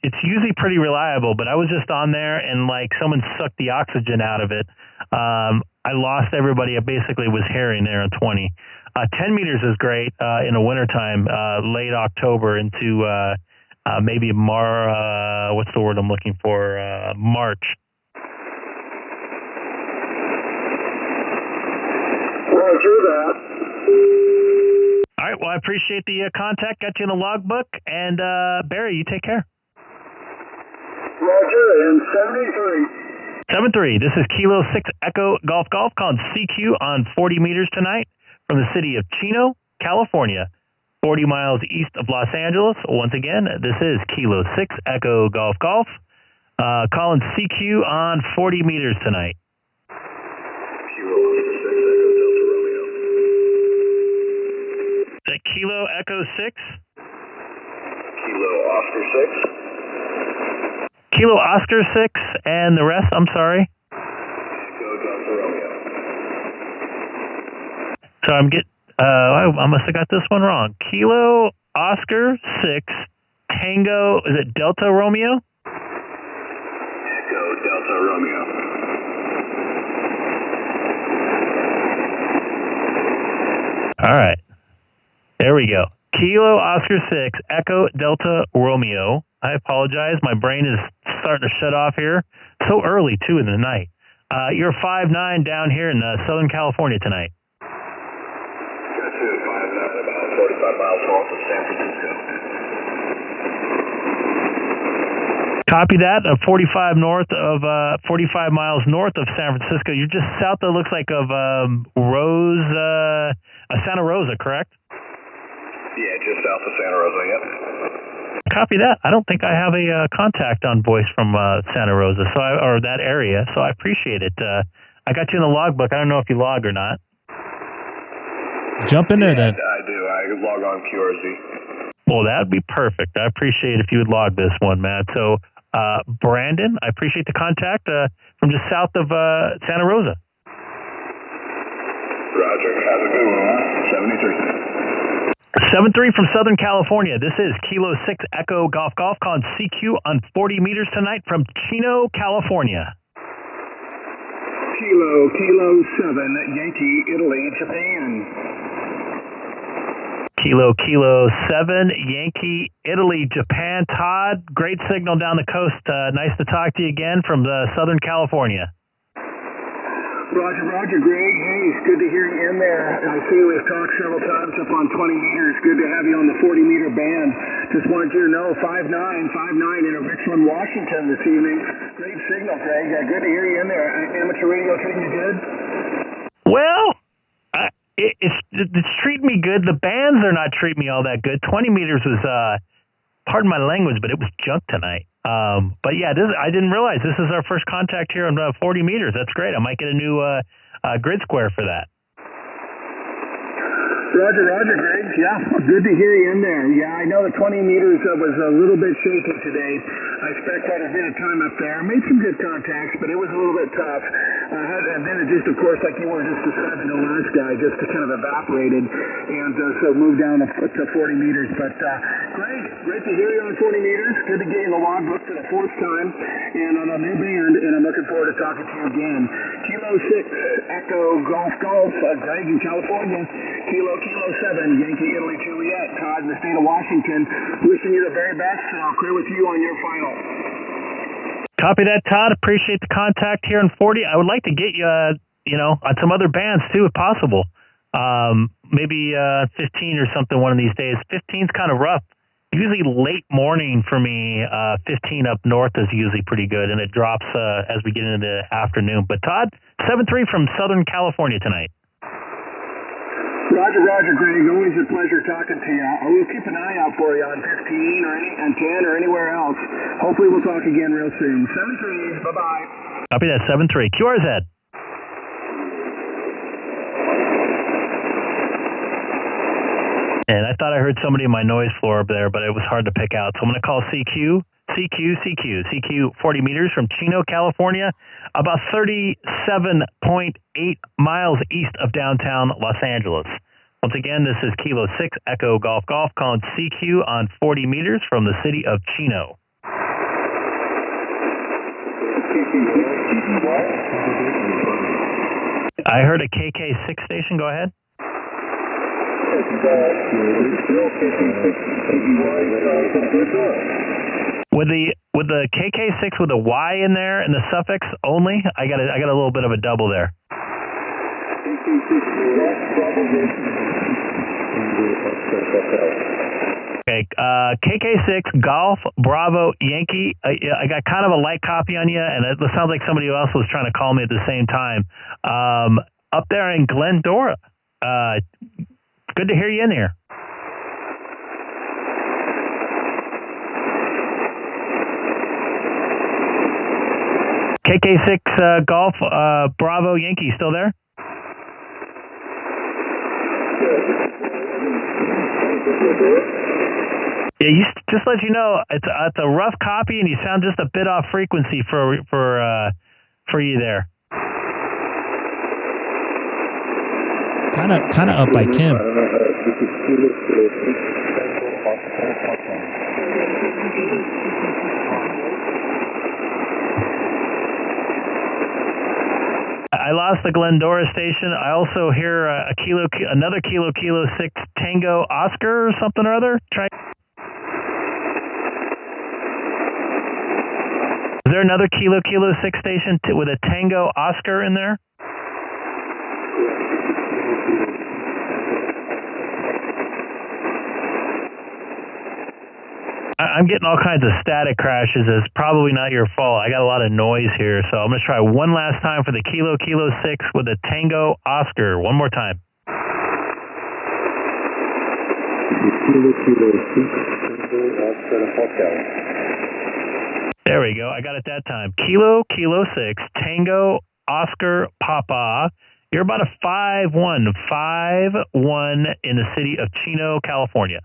Speaker 4: It's usually pretty reliable, but I was just on there and like someone sucked the oxygen out of it. I lost everybody. I basically was herring there on 20. 10 meters is great in the wintertime, late October into maybe what's the word I'm looking for? March.
Speaker 3: Roger that.
Speaker 4: All right. Well, I appreciate the contact. Got you in the logbook. And Barry, you take care.
Speaker 3: Roger, and 73.
Speaker 4: 73. This is Kilo 6 Echo Golf Golf calling CQ on 40 meters tonight from the city of Chino, California, 40 miles east of Los Angeles. Once again, this is Kilo 6 Echo Golf Golf calling CQ on 40 meters tonight. Kilo Echo 6.
Speaker 6: Kilo Oscar 6.
Speaker 4: Kilo Oscar 6 and the rest, I'm sorry.
Speaker 6: Echo Delta Romeo.
Speaker 4: So I must have got this one wrong. Kilo Oscar 6 Tango, is it Delta Romeo?
Speaker 6: Echo Delta Romeo.
Speaker 4: All right. There we go. Kilo Oscar 6 Echo Delta Romeo. I apologize. My brain is starting to shut off here. So early, too, in the night. You're 5'9" down here in Southern California tonight.
Speaker 6: Got you at 5'9", about 45 miles north of San Francisco.
Speaker 4: Copy that. 45 miles north of San Francisco. You're just south, it looks like, of Santa Rosa, correct?
Speaker 6: Yeah, just south of Santa Rosa, yep.
Speaker 4: Copy that. I don't think I have a contact on voice from Santa Rosa, or that area, so I appreciate it. I got you in the logbook. I don't know if you log or not.
Speaker 1: Jump in there then.
Speaker 6: I do. I log on QRZ.
Speaker 4: Well, that'd be perfect. I appreciate if you would log this one, Matt. So, Brandon, I appreciate the contact from just south of Santa Rosa.
Speaker 6: Roger. Have a good one, 73.
Speaker 4: 7-3 from Southern California. This is Kilo 6 Echo Golf Golf calling CQ on 40 meters tonight from Chino, California.
Speaker 3: Kilo 7, Yankee, Italy, Japan.
Speaker 4: Kilo 7, Yankee, Italy, Japan. Todd, great signal down the coast. Nice to talk to you again from Southern California.
Speaker 3: Roger, Greg. Hey, it's good to hear you in there. I see we've talked several times up on 20 meters. Good to have you on the 40-meter band. Just wanted you to know, 5'9", in Richmond, Washington this evening. Great signal, Greg. Good to hear you in there. Amateur radio treating you good?
Speaker 4: Well, it's treating me good. The bands are not treating me all that good. 20 meters was, pardon my language, but it was junk tonight. But yeah, I didn't realize this is our first contact here on 40 meters. That's great. I might get a new grid square for that.
Speaker 3: Roger, Greg. Yeah, good to hear you in there. Yeah, I know the 20 meters was a little bit shaky today. I spent quite a bit of time up there. Made some good contacts, but it was a little bit tough. And then it just, of course, like you were just describing the last guy, just kind of evaporated. And so moved down to 40 meters. But great to hear you on 40 meters. Good to get you in the logbook for the fourth time. And on a new band, and I'm looking forward to talking to you again. Kilo 6, Echo Golf, Greg in California. Kilo 7, Yankee, Italy, Juliet. Todd in the state of Washington. Wishing you the very best, and I'll clear with you on your final.
Speaker 4: Copy that, Todd. Appreciate the contact here in 40. I would like to get you, on some other bands too, if possible. Maybe 15 or something one of these days. 15's kind of rough. Usually late morning for me. 15 up north is usually pretty good, and it drops as we get into the afternoon. But Todd, 7-3 from Southern California tonight.
Speaker 3: Roger, Greg. Always a pleasure talking to you. We'll keep an eye out for you on 15 and 10 or anywhere else. Hopefully we'll talk again real soon. 7-3. Bye-bye.
Speaker 4: Copy that, 7-3. QRZ. And I thought I heard somebody in my noise floor up there, but it was hard to pick out. So I'm going to call CQ 40 meters from Chino, California, about 37.8 miles east of downtown Los Angeles. Once again, this is Kilo 6 Echo Golf Golf calling CQ on 40 meters from the city of Chino. I heard a KK6 station. Go ahead. With the KK6 with a Y in there and the suffix only, I got a little bit of a double there. Okay, KK6 Golf Bravo Yankee. I got kind of a light copy on you, and it sounds like somebody else was trying to call me at the same time. Up there in Glendora. Good to hear you in here. KK6 Golf Bravo Yankee, still there? Yeah, just let you know, it's a rough copy, and you sound just a bit off frequency for you there.
Speaker 1: Kind of up by Tim.
Speaker 4: I lost the Glendora station. I also hear another Kilo 6 Tango Oscar or something or other. Is there another Kilo 6 station with a Tango Oscar in there? I'm getting all kinds of static crashes. It's probably not your fault. I got a lot of noise here, so I'm going to try one last time for the Kilo 6 with a Tango Oscar. One more time. There we go. I got it that time. Kilo 6, Tango Oscar Papa. You're about a 5-1 in the city of Chino, California.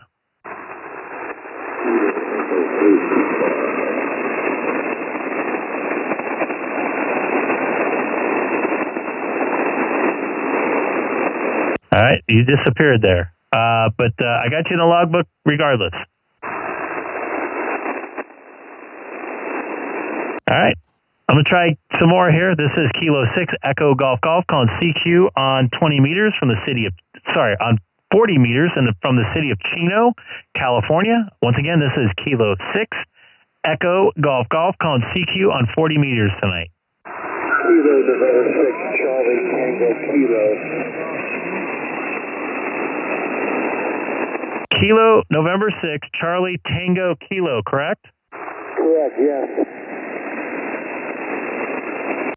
Speaker 4: All right, you disappeared there. But I got you in the logbook regardless. All right, I'm going to try some more here. This is Kilo 6 Echo Golf Golf calling CQ on 20 meters from the city of, on 40 meters from the city of Chino, California. Once again, this is Kilo 6 Echo Golf Golf calling CQ on 40 meters tonight.
Speaker 3: Kilo November 6 Charlie Tango Kilo.
Speaker 4: Kilo November 6 Charlie Tango Kilo, correct?
Speaker 3: Correct, yes.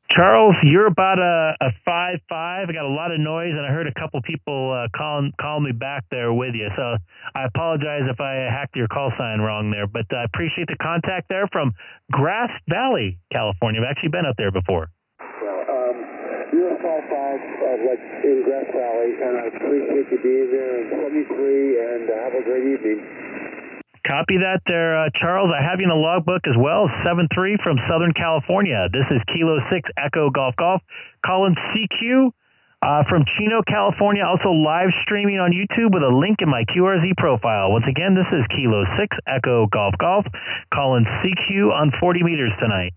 Speaker 4: Charles, you're about a 5-5. I got a lot of noise, and I heard a couple people calling me back there with you. So I apologize if I hacked your call sign wrong there, but I appreciate the contact there from Grass Valley, California. I've actually been up there before.
Speaker 3: You're a 5-5 like in Grass Valley, and I appreciate you being there in 73, and have a great evening.
Speaker 4: Copy that there, Charles. I have you in the logbook as well, 7-3 from Southern California. This is Kilo 6 Echo Golf Golf. Calling CQ from Chino, California. Also live streaming on YouTube with a link in my QRZ profile. Once again, this is Kilo 6 Echo Golf Golf. Calling CQ on 40 meters tonight.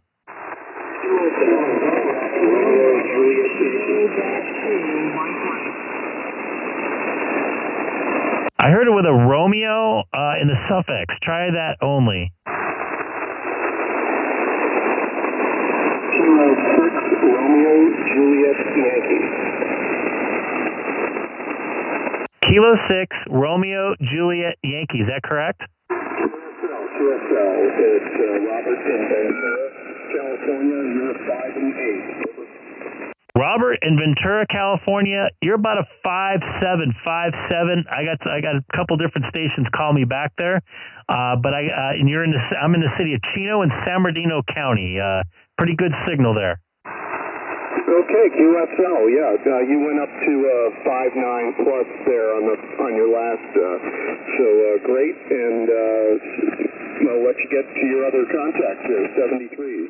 Speaker 4: I heard it with a Romeo in the suffix. Try that only.
Speaker 3: Kilo 6 Romeo Juliet Yankee.
Speaker 4: Kilo 6 Romeo Juliet Yankee. Is that correct?
Speaker 3: QSL. It's Robert in Ventura, California. You're 5 and 8.
Speaker 4: Robert in Ventura, California. You're about a 5-7. I got a couple different stations call me back there, but and you're in I'm in the city of Chino in San Bernardino County. Pretty good signal there.
Speaker 3: Okay, QSL. Yeah, you went up to 5.9 plus there on your last. So great, and I'll let you get to your other contacts there, 73s.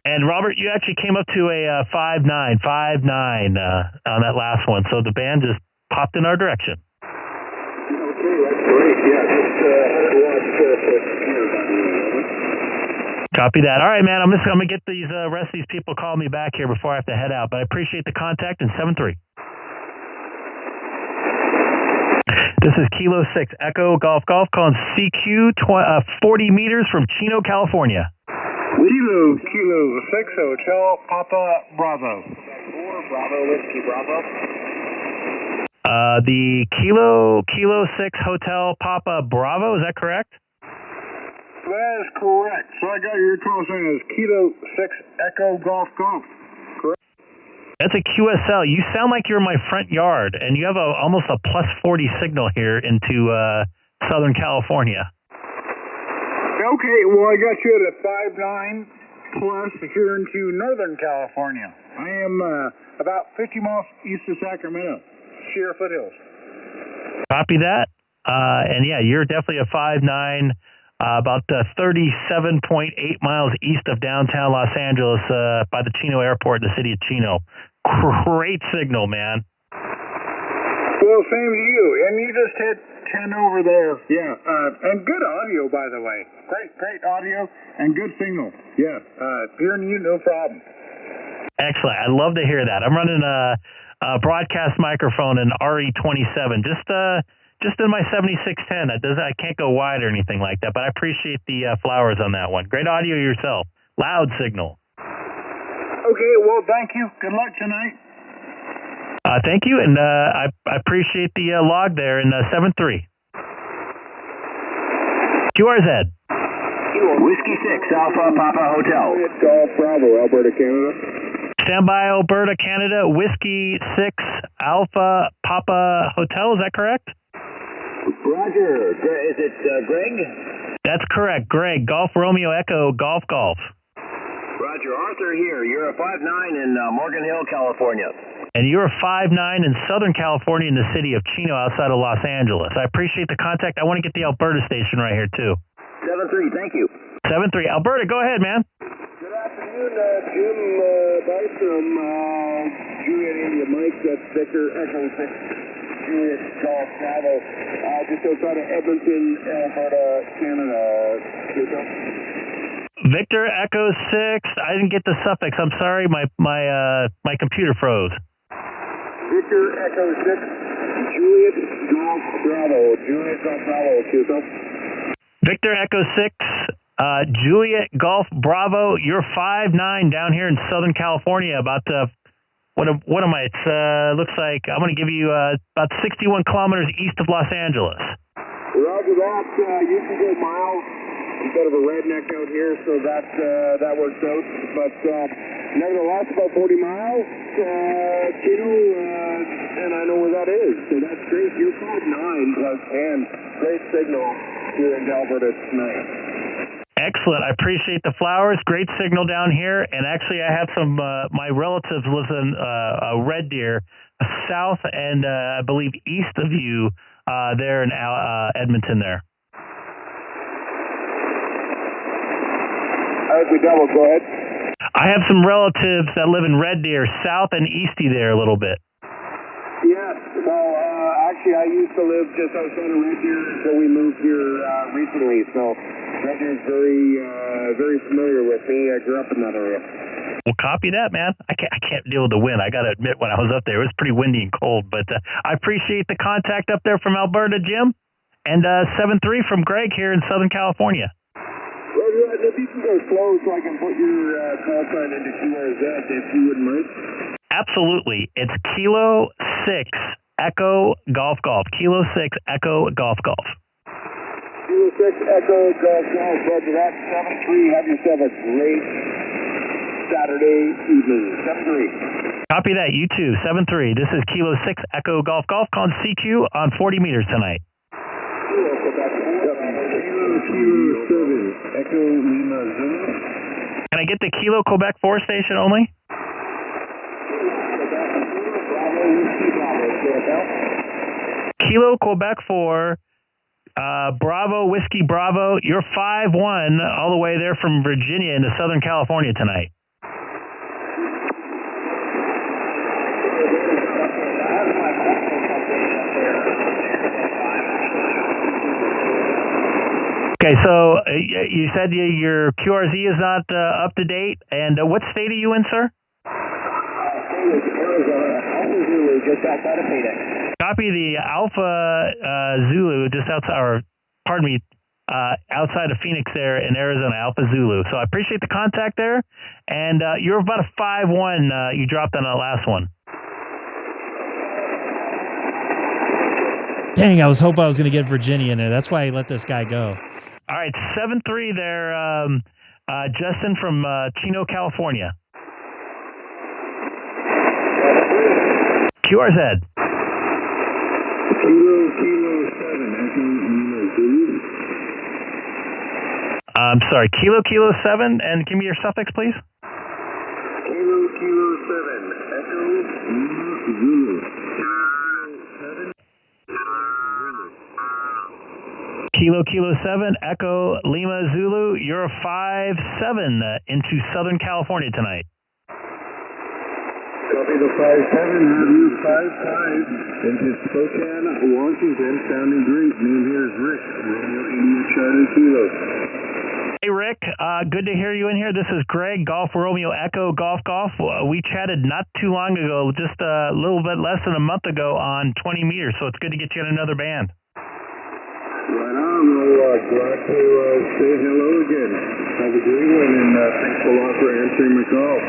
Speaker 4: And Robert, you actually came up to a 5.9 on that last one. So the band just popped in our direction.
Speaker 3: Okay, that's great. Yeah, just watch
Speaker 4: Copy that. All right, man. I'm gonna get these rest of these people calling me back here before I have to head out. But I appreciate the contact in 7-3. This is Kilo 6 Echo Golf Golf calling CQ 40 meters from Chino, California.
Speaker 3: Kilo 6 Hotel Papa Bravo.
Speaker 7: Bravo Whiskey Bravo.
Speaker 4: The Kilo 6 Hotel Papa Bravo, is that correct?
Speaker 3: That is correct. So I got your call sign as Kilo 6 Echo Golf Golf. Correct?
Speaker 4: That's a QSL. You sound like you're in my front yard, and you have almost a plus 40 signal here into Southern California.
Speaker 3: Okay, well, I got you at a 5.9 plus here into Northern California. I am about 50 miles east of Sacramento, Sierra Foothills.
Speaker 4: Copy that. And yeah, you're definitely a 5.9, about 37.8 miles east of downtown Los Angeles by the Chino Airport in the city of Chino. Great signal, man.
Speaker 3: Well, same to you. And you just hit 10 over there. Yeah. And good audio, by the way. Great audio and good signal. Yeah. Hearing you, no problem.
Speaker 4: Excellent. I love to hear that. I'm running a broadcast microphone in RE27, just in my 7610. I can't go wide or anything like that, but I appreciate the flowers on that one. Great audio yourself. Loud signal.
Speaker 3: Okay, well, thank you. Good luck tonight.
Speaker 4: Thank you, and I appreciate the log there in 7-3. QRZ.
Speaker 7: Whiskey 6 Alpha Papa Hotel.
Speaker 3: Golf Bravo, Alberta, Canada.
Speaker 4: Standby, Alberta, Canada. Whiskey 6 Alpha Papa Hotel, is that correct?
Speaker 7: Roger. Is it Greg?
Speaker 4: That's correct. Greg, Golf Romeo Echo, Golf Golf.
Speaker 7: Roger. Arthur here. You're a 5.9 in Morgan Hill, California.
Speaker 4: And you're a 5.9 in Southern California in the city of Chino outside of Los Angeles. I appreciate the contact. I want to get the Alberta station right here, too.
Speaker 7: 7-3, thank you.
Speaker 4: 7-3. Alberta, go ahead, man.
Speaker 3: Good afternoon, Jim Bice from Juliet India Mike. That's Victor Echo 6 Juliet Golf Bravo. Just outside of Edmonton, Alberta, Canada.
Speaker 4: Victor Echo 6. I didn't get the suffix. I'm sorry. My computer froze.
Speaker 3: Victor Echo 6 Juliet Golf Bravo. Juliet Golf Bravo. QSL.
Speaker 4: Victor Echo 6, Juliet Golf Bravo. You're 5.9 down here in Southern California. About what am I? It looks like I'm going to give you about 61 kilometers east of Los Angeles.
Speaker 3: Roger that. You can go miles. I'm a bit of a redneck out here, so that works out. But nevertheless, about 40 miles, Chino, and I know where that is. So that's great. You're 5.9 plus 10. Great signal here in Alberta tonight.
Speaker 4: Excellent. I appreciate the flowers. Great signal down here. And actually, I have some, my relatives live in Red Deer, south and I believe east of you there in Edmonton there.
Speaker 3: Double, go ahead.
Speaker 4: I have some relatives that live in Red Deer, south and easty there a little bit.
Speaker 3: Yes. Well, actually, I used to live just outside of Red Deer until we moved here recently. So Red Deer is very familiar with me. I grew up in that area.
Speaker 4: Well, copy that, man. I can't deal with the wind. I got to admit, when I was up there, it was pretty windy and cold. But I appreciate the contact up there from Alberta, Jim. And 7-3 from Greg here in Southern California.
Speaker 3: If you can go slow so I can put your call sign into QRZ, if you wouldn't mind.
Speaker 4: Absolutely. It's Kilo 6 Echo Golf Golf. Kilo 6 Echo Golf Golf.
Speaker 3: Kilo 6 Echo Golf Golf. Roger that. 7-3. Have yourself a great Saturday evening. 7-3.
Speaker 4: Copy that. You too. 7-3. This is Kilo 6 Echo Golf Golf calling CQ on 40 meters tonight.
Speaker 3: Kilo 7 Echo Lima Zulu.
Speaker 4: Can I get the Kilo Quebec 4 station only? Kilo Quebec 4, Bravo Whiskey Bravo. You're 5-1 all the way there from Virginia into Southern California tonight. Okay, so you said your QRZ is not up to date, and what state are you in, sir?
Speaker 3: Arizona, Alpha Zulu, just outside of Phoenix.
Speaker 4: Copy the Alpha Zulu just outside, or pardon me, outside of Phoenix there in Arizona, Alpha Zulu. So I appreciate the contact there, and you're about a 5-1 you dropped on that last one.
Speaker 1: Dang, I was hoping I was going to get Virginia in there. That's why I let this guy go.
Speaker 4: All right, 7-3 there, Justin from Chino, California. QRZ.
Speaker 3: Kilo 7, Zulu.
Speaker 4: I'm sorry, Kilo 7, and give me your suffix, please.
Speaker 3: Kilo 7, Echo Zulu.
Speaker 4: Kilo 7, Echo Lima Zulu. You're a 5-7 into Southern California tonight.
Speaker 3: Copy the 5-7, have you 5-5 into Spokane, Washington, sounding great. Name here is Rick, Romeo India Charlie Kilo.
Speaker 4: Hey Rick, good to hear you in here. This is Greg, Golf Romeo Echo Golf. We chatted not too long ago, just a little bit less than a month ago on 20 meters, so it's good to get you in another band.
Speaker 3: Right on, well, glad to say hello again. Have a great one, and thanks a lot for answering my call.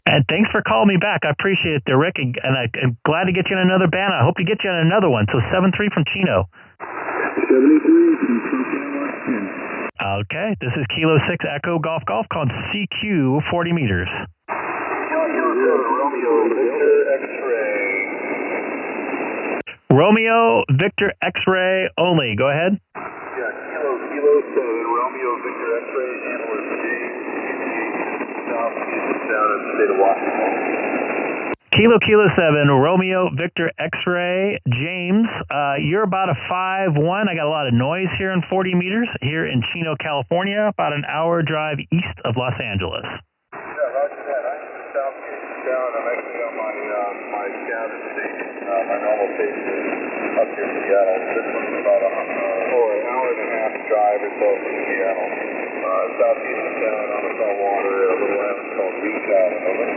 Speaker 4: And thanks for calling me back. I appreciate it, Rick, and I'm glad to get you in another band. I hope to get you in another one. So 7-3 from Chino.
Speaker 3: 73 from Spokane, Washington.
Speaker 4: Okay, this is Kilo 6 Echo Golf called CQ 40 meters. Romeo Victor X-ray only. Go ahead.
Speaker 6: Yeah, Kilo 7, Romeo Victor X-ray, analyst James, southeast down in the state of Washington.
Speaker 4: Kilo 7, Romeo Victor X-ray, James. You're about a 5-1. I got a lot of noise here in 40 meters here in Chino, California, about an hour drive east of Los Angeles.
Speaker 6: Yeah, roger that. I'm southeast down. I'm actually on my scatter station. My normal station is up here in Seattle. This one's about an hour and a half drive or so from Seattle. Southeast of town on the salt water at a little island called Beach. Over.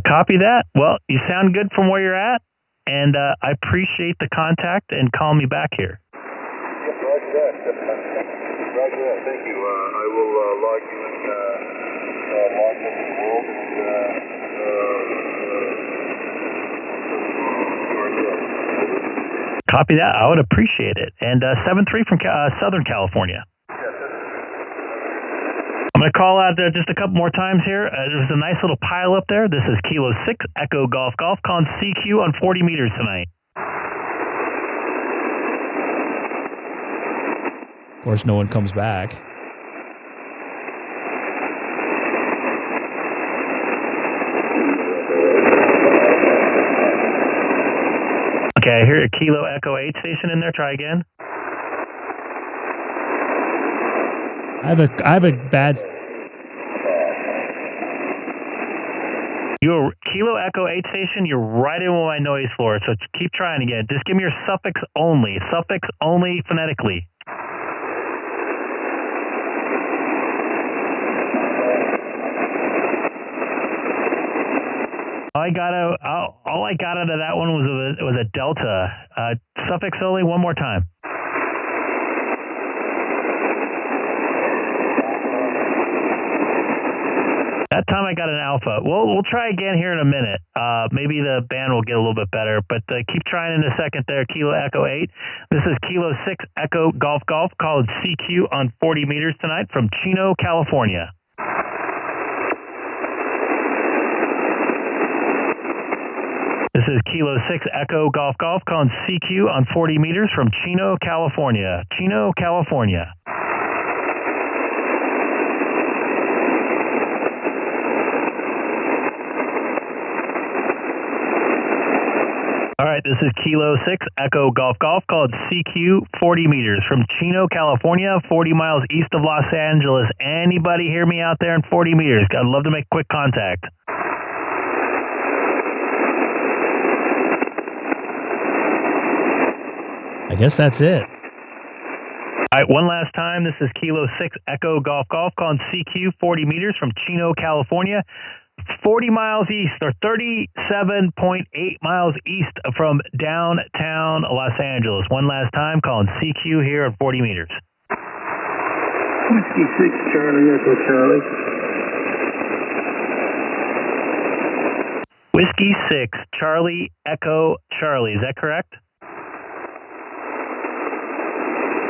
Speaker 4: Copy that. Well, you sound good from where you're at, and I appreciate the contact and call me back here.
Speaker 6: Yep, roger that. Roger that. Thank you. I will log you in the world and
Speaker 4: Copy that. I would appreciate it. And 7-3 from Southern California. I'm going to call out just a couple more times here. There's a nice little pile up there. This is Kilo 6 Echo Golf calling CQ on 40 meters tonight.
Speaker 1: Of course, no one comes back.
Speaker 4: Okay, I hear a Kilo Echo 8 station in there. Try again.
Speaker 1: I have a bad.
Speaker 4: Your Kilo Echo 8 station, you're right in with my noise floor, so keep trying again. Just give me your suffix only phonetically. All I got out of that one was a delta. Suffix only one more time. That time I got an alpha. We'll try again here in a minute. Maybe the band will get a little bit better, but keep trying in a second there. Kilo Echo 8. This is Kilo 6 Echo Golf called CQ on 40 meters tonight from Chino, California. This is Kilo 6 Echo Golf calling CQ on 40 meters from Chino, California. Chino, California. All right, this is Kilo 6 Echo Golf called CQ 40 meters from Chino, California, 40 miles east of Los Angeles. Anybody hear me out there in 40 meters? I'd love to make quick contact.
Speaker 1: I guess that's it.
Speaker 4: All right, one last time. This is Kilo 6 Echo Golf Golf calling CQ 40 meters from Chino, California. 40 miles east, or 37.8 miles east from downtown Los Angeles. One last time, calling CQ here at 40 meters.
Speaker 3: Whiskey 6 Charlie Echo Charlie.
Speaker 4: Whiskey 6 Charlie Echo Charlie. Is that correct?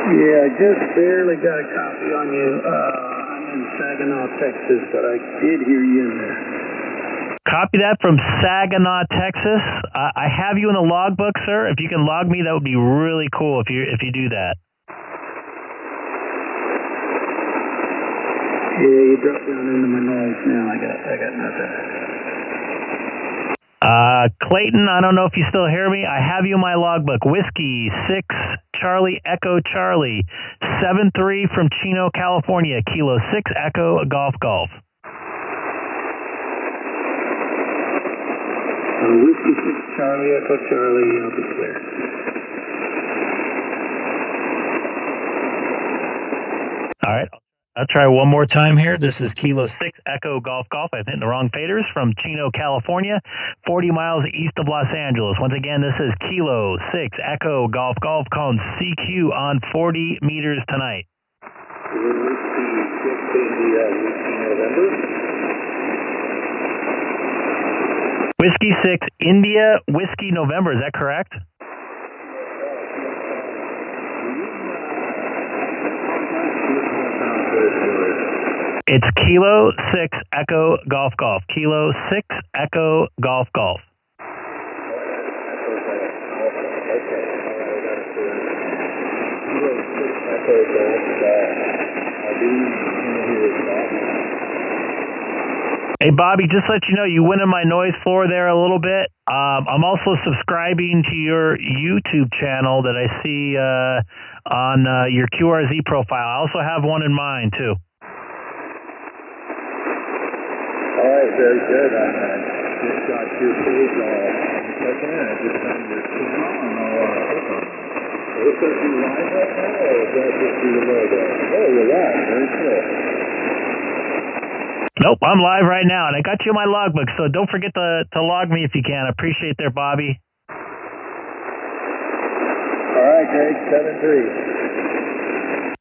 Speaker 3: Yeah, I just barely got a copy on you. I'm in Saginaw, Texas, but I did hear you in there.
Speaker 4: Copy that from Saginaw, Texas. I have you in the logbook, sir. If you can log me, that would be really cool if you do that.
Speaker 3: Yeah, you dropped down into my noise now. I got nothing.
Speaker 4: Clayton, I don't know if you still hear me. I have you in my logbook. Whiskey 6 Charlie Echo Charlie 73 from Chino, California. Kilo 6 Echo Golf Golf.
Speaker 3: Whiskey 6 Charlie Echo Charlie. I'll be clear.
Speaker 4: All right. I'll try one more time here. This is Kilo 6 Echo Golf Golf. I've hit the wrong faders from Chino, California, 40 miles east of Los Angeles. Once again, this is Kilo 6 Echo Golf Golf calling CQ on 40 meters tonight. Whiskey 6 India Whiskey November. Is that correct? It's Kilo 6 Echo Golf Golf. Kilo 6 Echo Golf Golf. Hey, Bobby, just to let you know, you went in my noise floor there a little bit. I'm also subscribing to your YouTube channel that I see on your QRZ profile. I also have one in mine, too.
Speaker 6: All right, very good. I just got your page all check in. I just found your channel and I'll click on it. Is that you live right now or is that just your logo? Oh, you're live. Very cool.
Speaker 4: Nope, I'm live right now, and I got you in my logbook, so don't forget to log me if you can. I appreciate that, Bobby.
Speaker 6: All right, Greg, 7-3.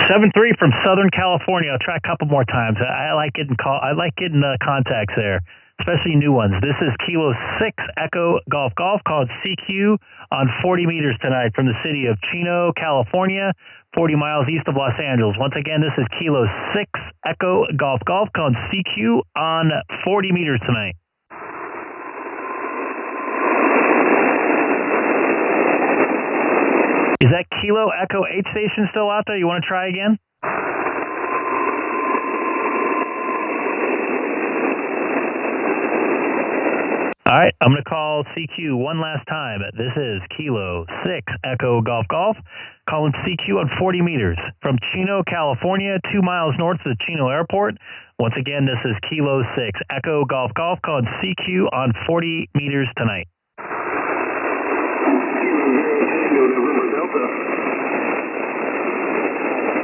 Speaker 4: 7-3 from Southern California. I'll try a couple more times. I like getting contacts there, especially new ones. This is Kilo 6 Echo Golf Golf called CQ on 40 meters tonight from the city of Chino, California, 40 miles east of Los Angeles. Once again, this is Kilo 6 Echo Golf Golf called CQ on 40 meters tonight. Is that Kilo Echo 8 station still out there? You want to try again? All right, I'm going to call CQ one last time. This is Kilo 6 Echo Golf Golf, calling CQ on 40 meters from Chino, California, 2 miles north of the Chino Airport. Once again, this is Kilo 6 Echo Golf Golf, calling CQ on 40 meters tonight.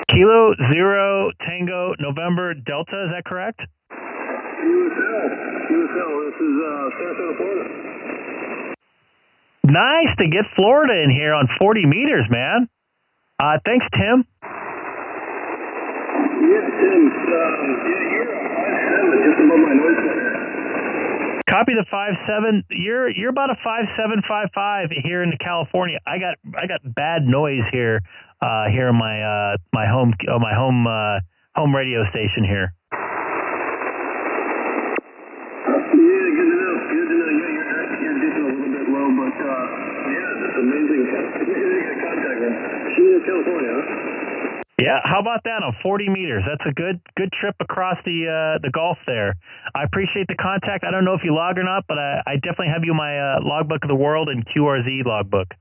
Speaker 4: Kilo 0 Tango November Delta, is that correct?
Speaker 3: QSL, this is Sarasota, Florida.
Speaker 4: Nice to get Florida in here on 40 meters, man. Thanks, Tim.
Speaker 3: Yeah, Tim, you're just above my noise center.
Speaker 4: Copy the 5.7. You're about a 5.755 here in California. I got bad noise here in my home radio station here.
Speaker 3: Yeah, good to know. Good to know. Yeah, you're dipping a little bit low, but yeah, that's amazing. Amazing contact with Chino, California. Huh?
Speaker 4: Yeah, how about that on 40 meters? That's a good trip across the Gulf there. I appreciate the contact. I don't know if you log or not, but I definitely have you in my logbook of the world and QRZ logbook.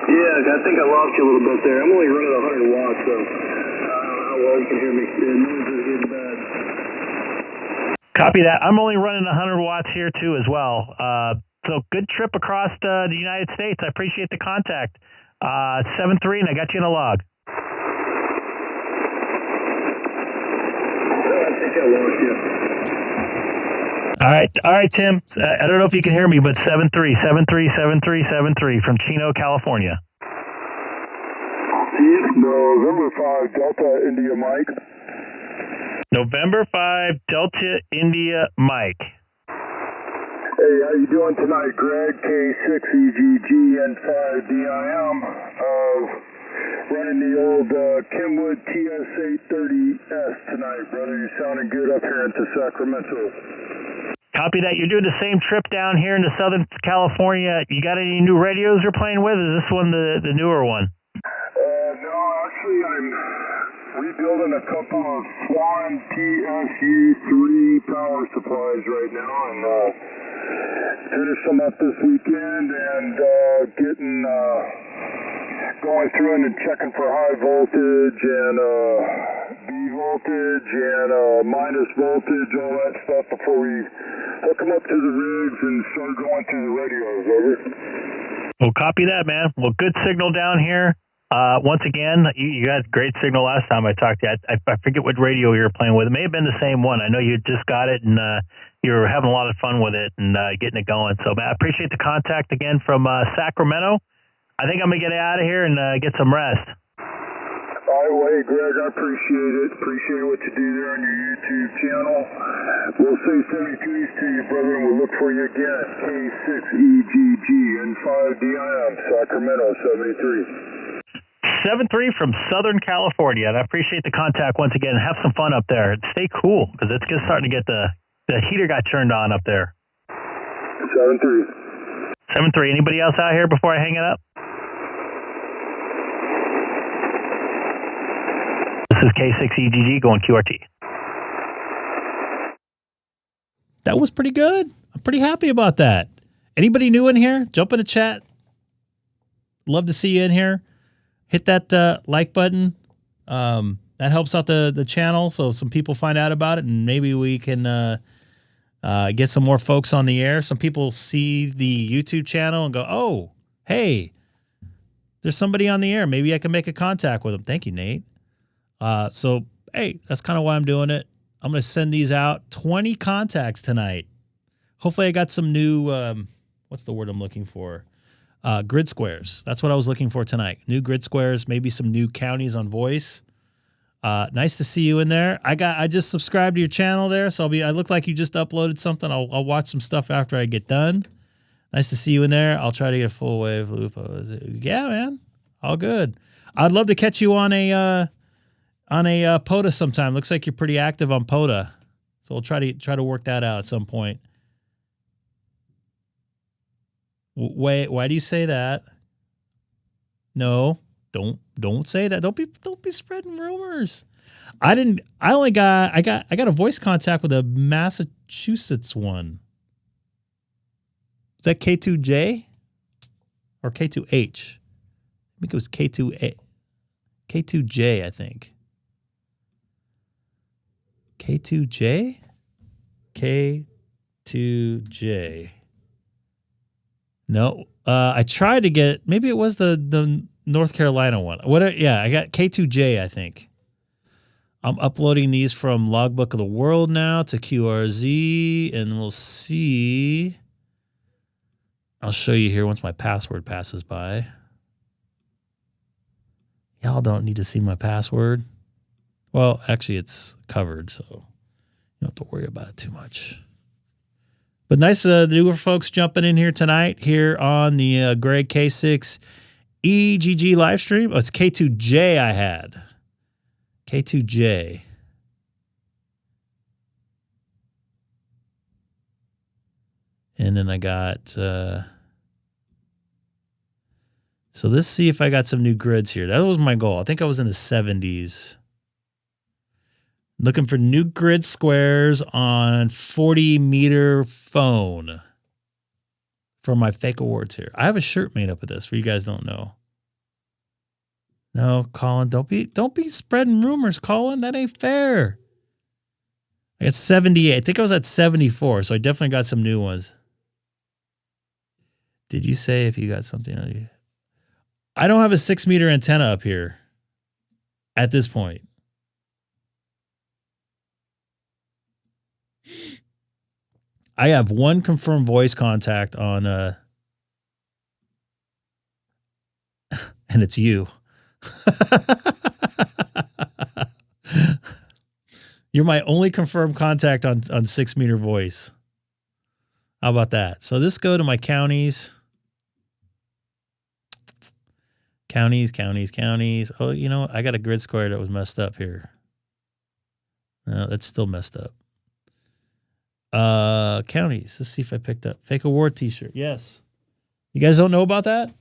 Speaker 3: Yeah, I think I lost you a little bit there. I'm only running 100 watts, so I don't know how well you can hear me. The noise is getting bad.
Speaker 4: Copy that. I'm only running 100 watts here too as well. So good trip across the United States. I appreciate the contact. 7-3, and I got you in a log.
Speaker 3: I think I lost you.
Speaker 4: All right, Tim. I don't know if you can hear me, but 7-3 from Chino, California.
Speaker 6: November 5 Delta India Mike.
Speaker 4: November 5 Delta India Mike.
Speaker 6: Hey, how you doing tonight, Greg? K6EGG and 5DIM. Running the old Kenwood TS830S tonight, brother. You're sounding good up here into Sacramento.
Speaker 4: Copy that. You're doing the same trip down here into Southern California. You got any new radios you're playing with? Is this one the newer one?
Speaker 6: No, actually, I'm rebuilding a couple of Swan TSU3 power supplies right now, and finish them up this weekend, and getting going through and checking for high voltage and B voltage and minus voltage, all that stuff before we hook them up to the rigs and start going through the radios. Over.
Speaker 4: Well, copy that, man. Well, good signal down here. Once again, you got great signal last time I talked to you. I forget what radio you were playing with. It may have been the same one. I know you just got it, and you were having a lot of fun with it and getting it going. So, man, I appreciate the contact again from Sacramento. I think I'm going to get out of here and get some rest.
Speaker 6: All right, well, hey, Greg, I appreciate it. Appreciate what you do there on your YouTube channel. We'll say 73s to you, brother, and we'll look for you again at K6EGG and 5DIM, Sacramento 73.
Speaker 4: 7-3 from Southern California, and I appreciate the contact once again. Have some fun up there. Stay cool, because it's just starting to get the heater got turned on up there.
Speaker 6: 7-3.
Speaker 4: 7-3. Anybody else out here before I hang it up? This is K6EGG going QRT.
Speaker 1: That was pretty good. I'm pretty happy about that. Anybody new in here? Jump in the chat. Love to see you in here. Hit that like button. That helps out the channel so some people find out about it, and maybe we can get some more folks on the air. Some people see the YouTube channel and go, oh, hey, there's somebody on the air. Maybe I can make a contact with them. Thank you, Nate. So, hey, that's kind of why I'm doing it. I'm going to send these out. 20 contacts tonight. Hopefully I got some new, what's the word I'm looking for? Grid squares. That's what I was looking for tonight. New grid squares, maybe some new counties on voice. Nice to see you in there. I just subscribed to your channel there, so I look like you just uploaded something. I'll watch some stuff after I get done. Nice to see you in there. I'll try to get a full wave loop. Yeah, man. All good. I'd love to catch you on a POTA sometime. Looks like you're pretty active on POTA. So we'll try to work that out at some point. Wait, why do you say that? No, don't say that. Don't be spreading rumors. I got a voice contact with a Massachusetts one. Is that K2J or K2H? I think it was K2J, I think. K2J? K2J. No, I tried to get, maybe it was the North Carolina one. Yeah, I got K2J, I think. I'm uploading these from Logbook of the World now to QRZ, and we'll see. I'll show you here once my password passes by. Y'all don't need to see my password. Well, actually, it's covered, so you don't have to worry about it too much. But nice newer folks jumping in here tonight here on the Greg K6EGG live stream. Oh, it's K2J I had. K2J. And then I got... so let's see if I got some new grids here. That was my goal. I think I was in the 70s. Looking for new grid squares on 40-meter phone for my fake awards here. I have a shirt made up of this for you guys don't know. No, Colin, don't be spreading rumors, Colin. That ain't fair. I got 78. I think I was at 74, so I definitely got some new ones. Did you say if you got something on you? I don't have a 6-meter antenna up here at this point. I have one confirmed voice contact on, and it's you. You're my only confirmed contact on 6-meter voice. How about that? So this go to my counties. Counties. Oh, you know, I got a grid square that was messed up here. No, that's still messed up. Counties. Let's see if I picked up. Fake award t-shirt. Yes. You guys don't know about that?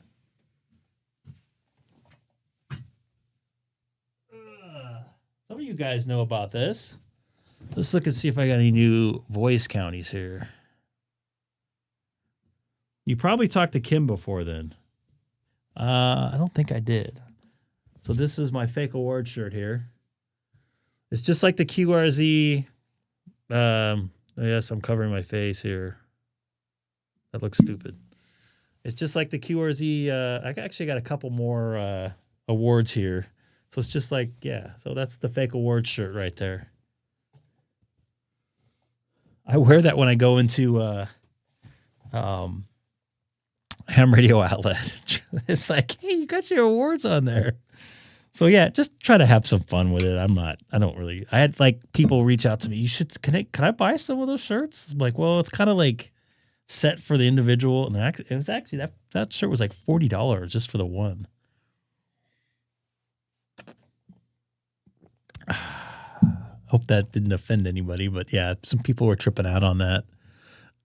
Speaker 1: Some of you guys know about this. Let's look and see if I got any new voice counties here. You probably talked to Kim before then. I don't think I did. So this is my fake award shirt here. It's just like the QRZ. Yes, I'm covering my face here. That looks stupid. It's just like the QRZ. I actually got a couple more awards here. So it's just like, yeah. So that's the fake award shirt right there. I wear that when I go into ham radio outlet. It's like, hey, you got your awards on there. So yeah, just try to have some fun with it. I had like people reach out to me. Can I buy some of those shirts? I'm like, well, it's kind of like set for the individual. And it was actually that shirt was like $40 just for the one. Hope that didn't offend anybody, but yeah, some people were tripping out on that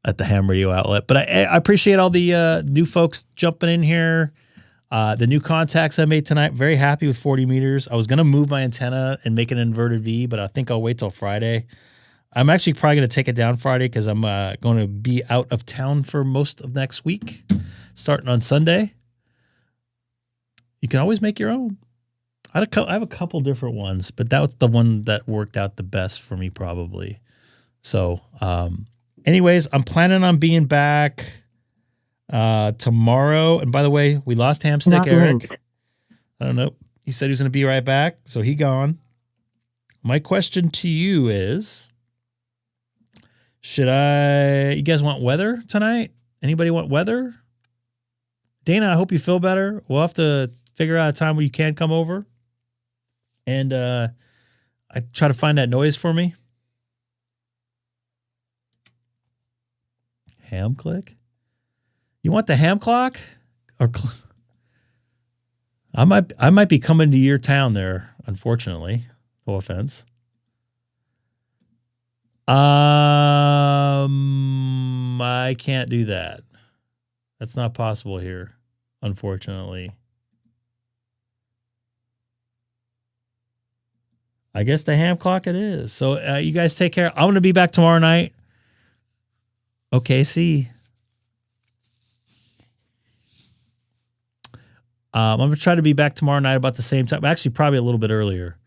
Speaker 1: at the ham radio outlet. But I appreciate all the new folks jumping in here. The new contacts I made tonight, very happy with 40 meters. I was going to move my antenna and make an inverted V, but I think I'll wait till Friday. I'm actually probably going to take it down Friday because I'm going to be out of town for most of next week, starting on Sunday. You can always make your own. I have a couple different ones, but that was the one that worked out the best for me probably. So anyways, I'm planning on being back tomorrow. And by the way, we lost Hamstick Eric. I don't know. He said he was going to be right back. So he gone. My question to you is, you guys want weather tonight? Anybody want weather? Dana, I hope you feel better. We'll have to figure out a time where you can come over. And I try to find that noise for me. Ham click? You want the ham clock? Or I might be coming to your town there, unfortunately. No offense. I can't do that. That's not possible here, unfortunately. I guess the ham clock it is. So you guys take care. I'm going to be back tomorrow night. Okay, see. I'm going to try to be back tomorrow night about the same time. Actually, probably a little bit earlier.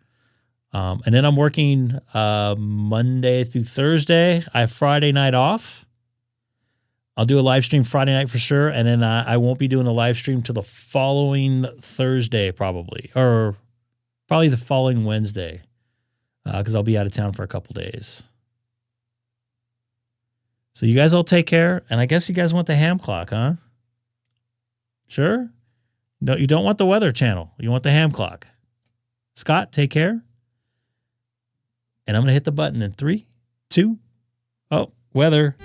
Speaker 1: And then I'm working Monday through Thursday. I have Friday night off. I'll do a live stream Friday night for sure. And then I won't be doing a live stream till the following Thursday probably. Or probably the following Wednesday. Because I'll be out of town for a couple days. So you guys all take care. And I guess you guys want the ham clock, huh? Sure? No, you don't want the weather channel. You want the ham clock. Scott, take care. And I'm going to hit the button in 3, 2, weather.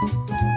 Speaker 1: Bye.